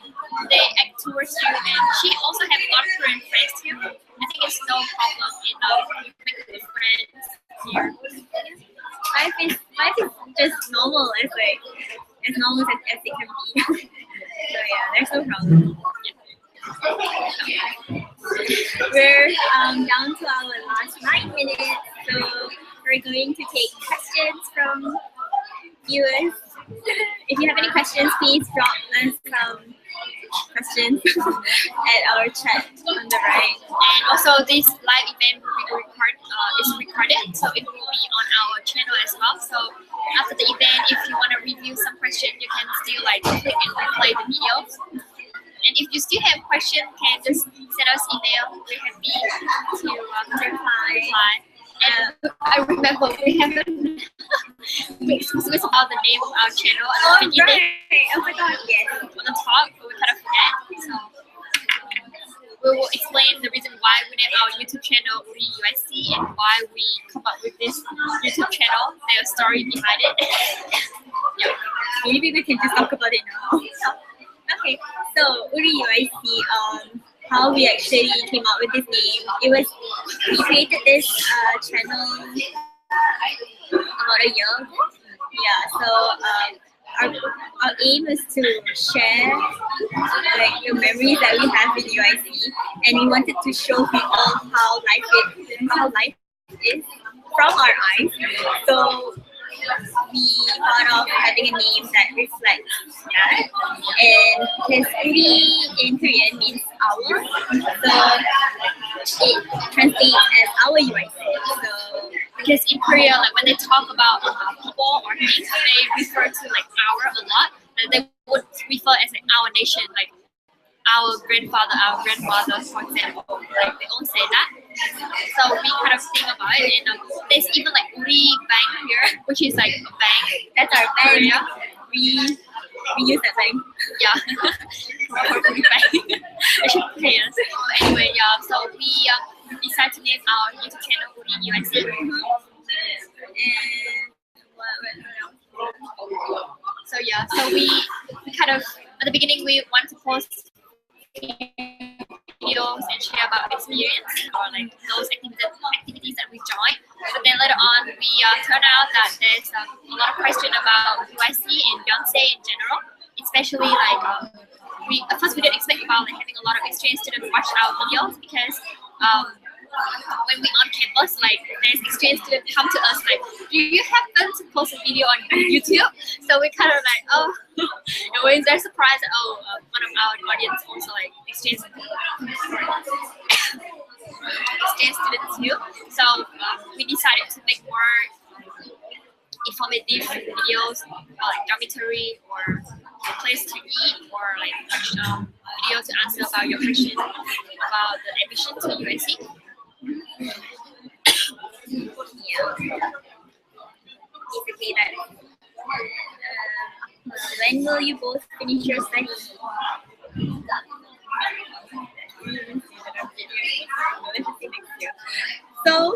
act towards you. And she also has a lot of Korean friends too. I think it's no problem in making good friends here. Life is just normal as normal as it can be. So yeah, there's no problem. We're down to our last 9 minutes, so we're going to take questions from viewers. If you have any questions, please drop us some questions at our chat on the right. And also, this live event will be recorded, so it will be on our channel as well. So after the event, if you want to review some questions, you can still like click and replay the videos. And if you still have questions, can just send us email. We're happy to reply. And I remember we haven't specified about the name of our channel. Oh, right. Oh my god, yes. On the top, but we kind of forget. So we will explain the reason why we named our YouTube channel Woori UIC and why we come up with this YouTube channel. There's a story behind it. Yeah. Maybe we can just talk about it now. Okay, so Woori UIC, how we actually came out with this name. We created this channel about a year ago. Yeah, so our aim is to share like the memories that we have in UIC, and we wanted to show people how life is from our eyes. So we thought of having a name that reflects that, and because Woori in Korean means owl, so it translates as our UIC. So because in Korea, like when they talk about people or things, they refer to like our a lot. And they would refer as like our nation, like our grandfather, our grandmother, for example. Like they all say that. So we kind of think about it, and there's even like Woori Bank here, which is like a bank. that's our bank. Korea. We use that bank. Yeah, or Woori Bank. They should pay us. But anyway, yeah. So we decided to name our YouTube channel Woori UIC. And So yeah, so we kind of at the beginning we wanted to post videos and share about experience or like those activities that we joined. But then later on, we turned out that there's a lot of question about UIC and Yonsei in general, especially like at first we didn't expect about like having a lot of exchange students watch our videos because when we on campus, like there's exchange students come to us like, do you happen to post a video on YouTube? So we kind of like, oh, and we're very surprised that one of our audience also like exchange students too. So we decided to make more informative videos like dormitory or place to eat or like video to answer about your question about the admission to UIC. basically that. When will you both finish your study? So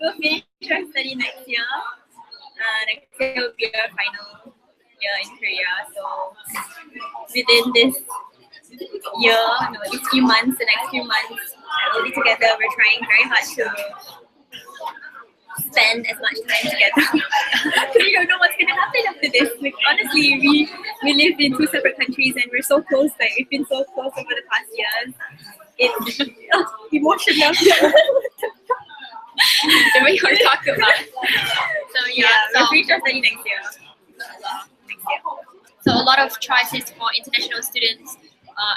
we'll finish our study next year. Next year will be our final year in Korea. So within this year, these few months, the next few months, we'll be together. We're trying very hard to spend as much time together. We don't know what's gonna happen after this. Like honestly, we live in two separate countries and we're so close. Like we've been so close over the past years. It's emotional. The way you talk about. So we're pretty sure study next year. So a lot of choices for international students.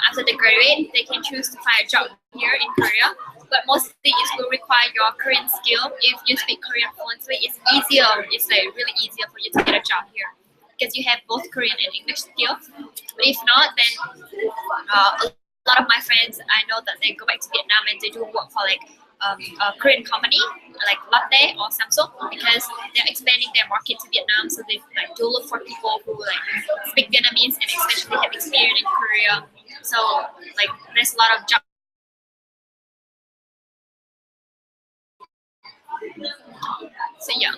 After they graduate, they can choose to find a job here in Korea. But mostly it will require your Korean skill. If you speak Korean fluently, it's easier. It's like really easier for you to get a job here because you have both Korean and English skills. But if not, then a lot of my friends, I know that they go back to Vietnam and they do work for like a Korean company like Lotte or Samsung because they're expanding their market to Vietnam. So they like do look for people who like speak Vietnamese and especially have experience in Korea. So like there's a lot of jobs. So yeah,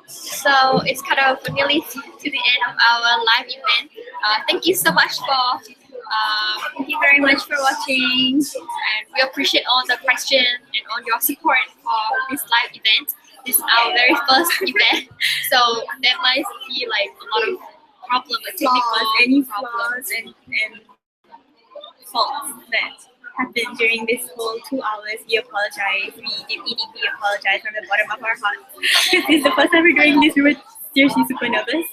so it's kind of nearly to the end of our live event. Thank you so much for Thank you very much for watching. and we appreciate all the questions and all your support for this live event. This is our very first event, so there might be like a lot of problems, Any flaws and faults that happened during this whole 2 hours. We apologize. We deeply apologize from the bottom of our hearts. This is the first time we're doing this. We were seriously super nervous.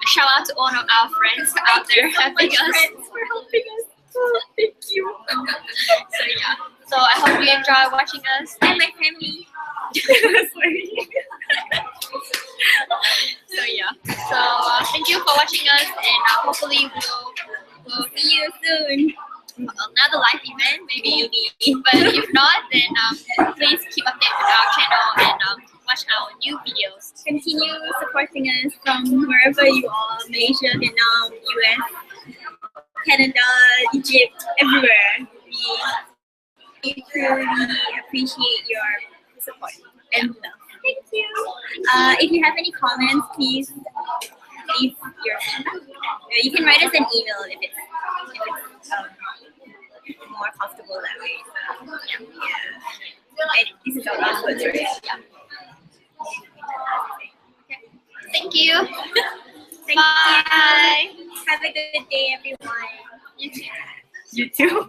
Shout out to all of our friends out there helping us. Friends for helping us. Oh, thank you. So yeah, so I hope you enjoy watching us. And my family. Sorry. So yeah, so thank you for watching us, and hopefully we'll See you soon. another live event maybe. But if not, then please keep updated with our channel and watch our new videos. Continue supporting us from wherever you are, Malaysia, Vietnam, US, Canada, Egypt, everywhere. We truly appreciate your support and love. Thank you. If you have any comments, please leave your feedback. You can write us an email if it's more comfortable that way. So, yeah. And this is our last words, right? Yeah. Thank you. Thank Bye. you. Have a good day, everyone. You too. You too.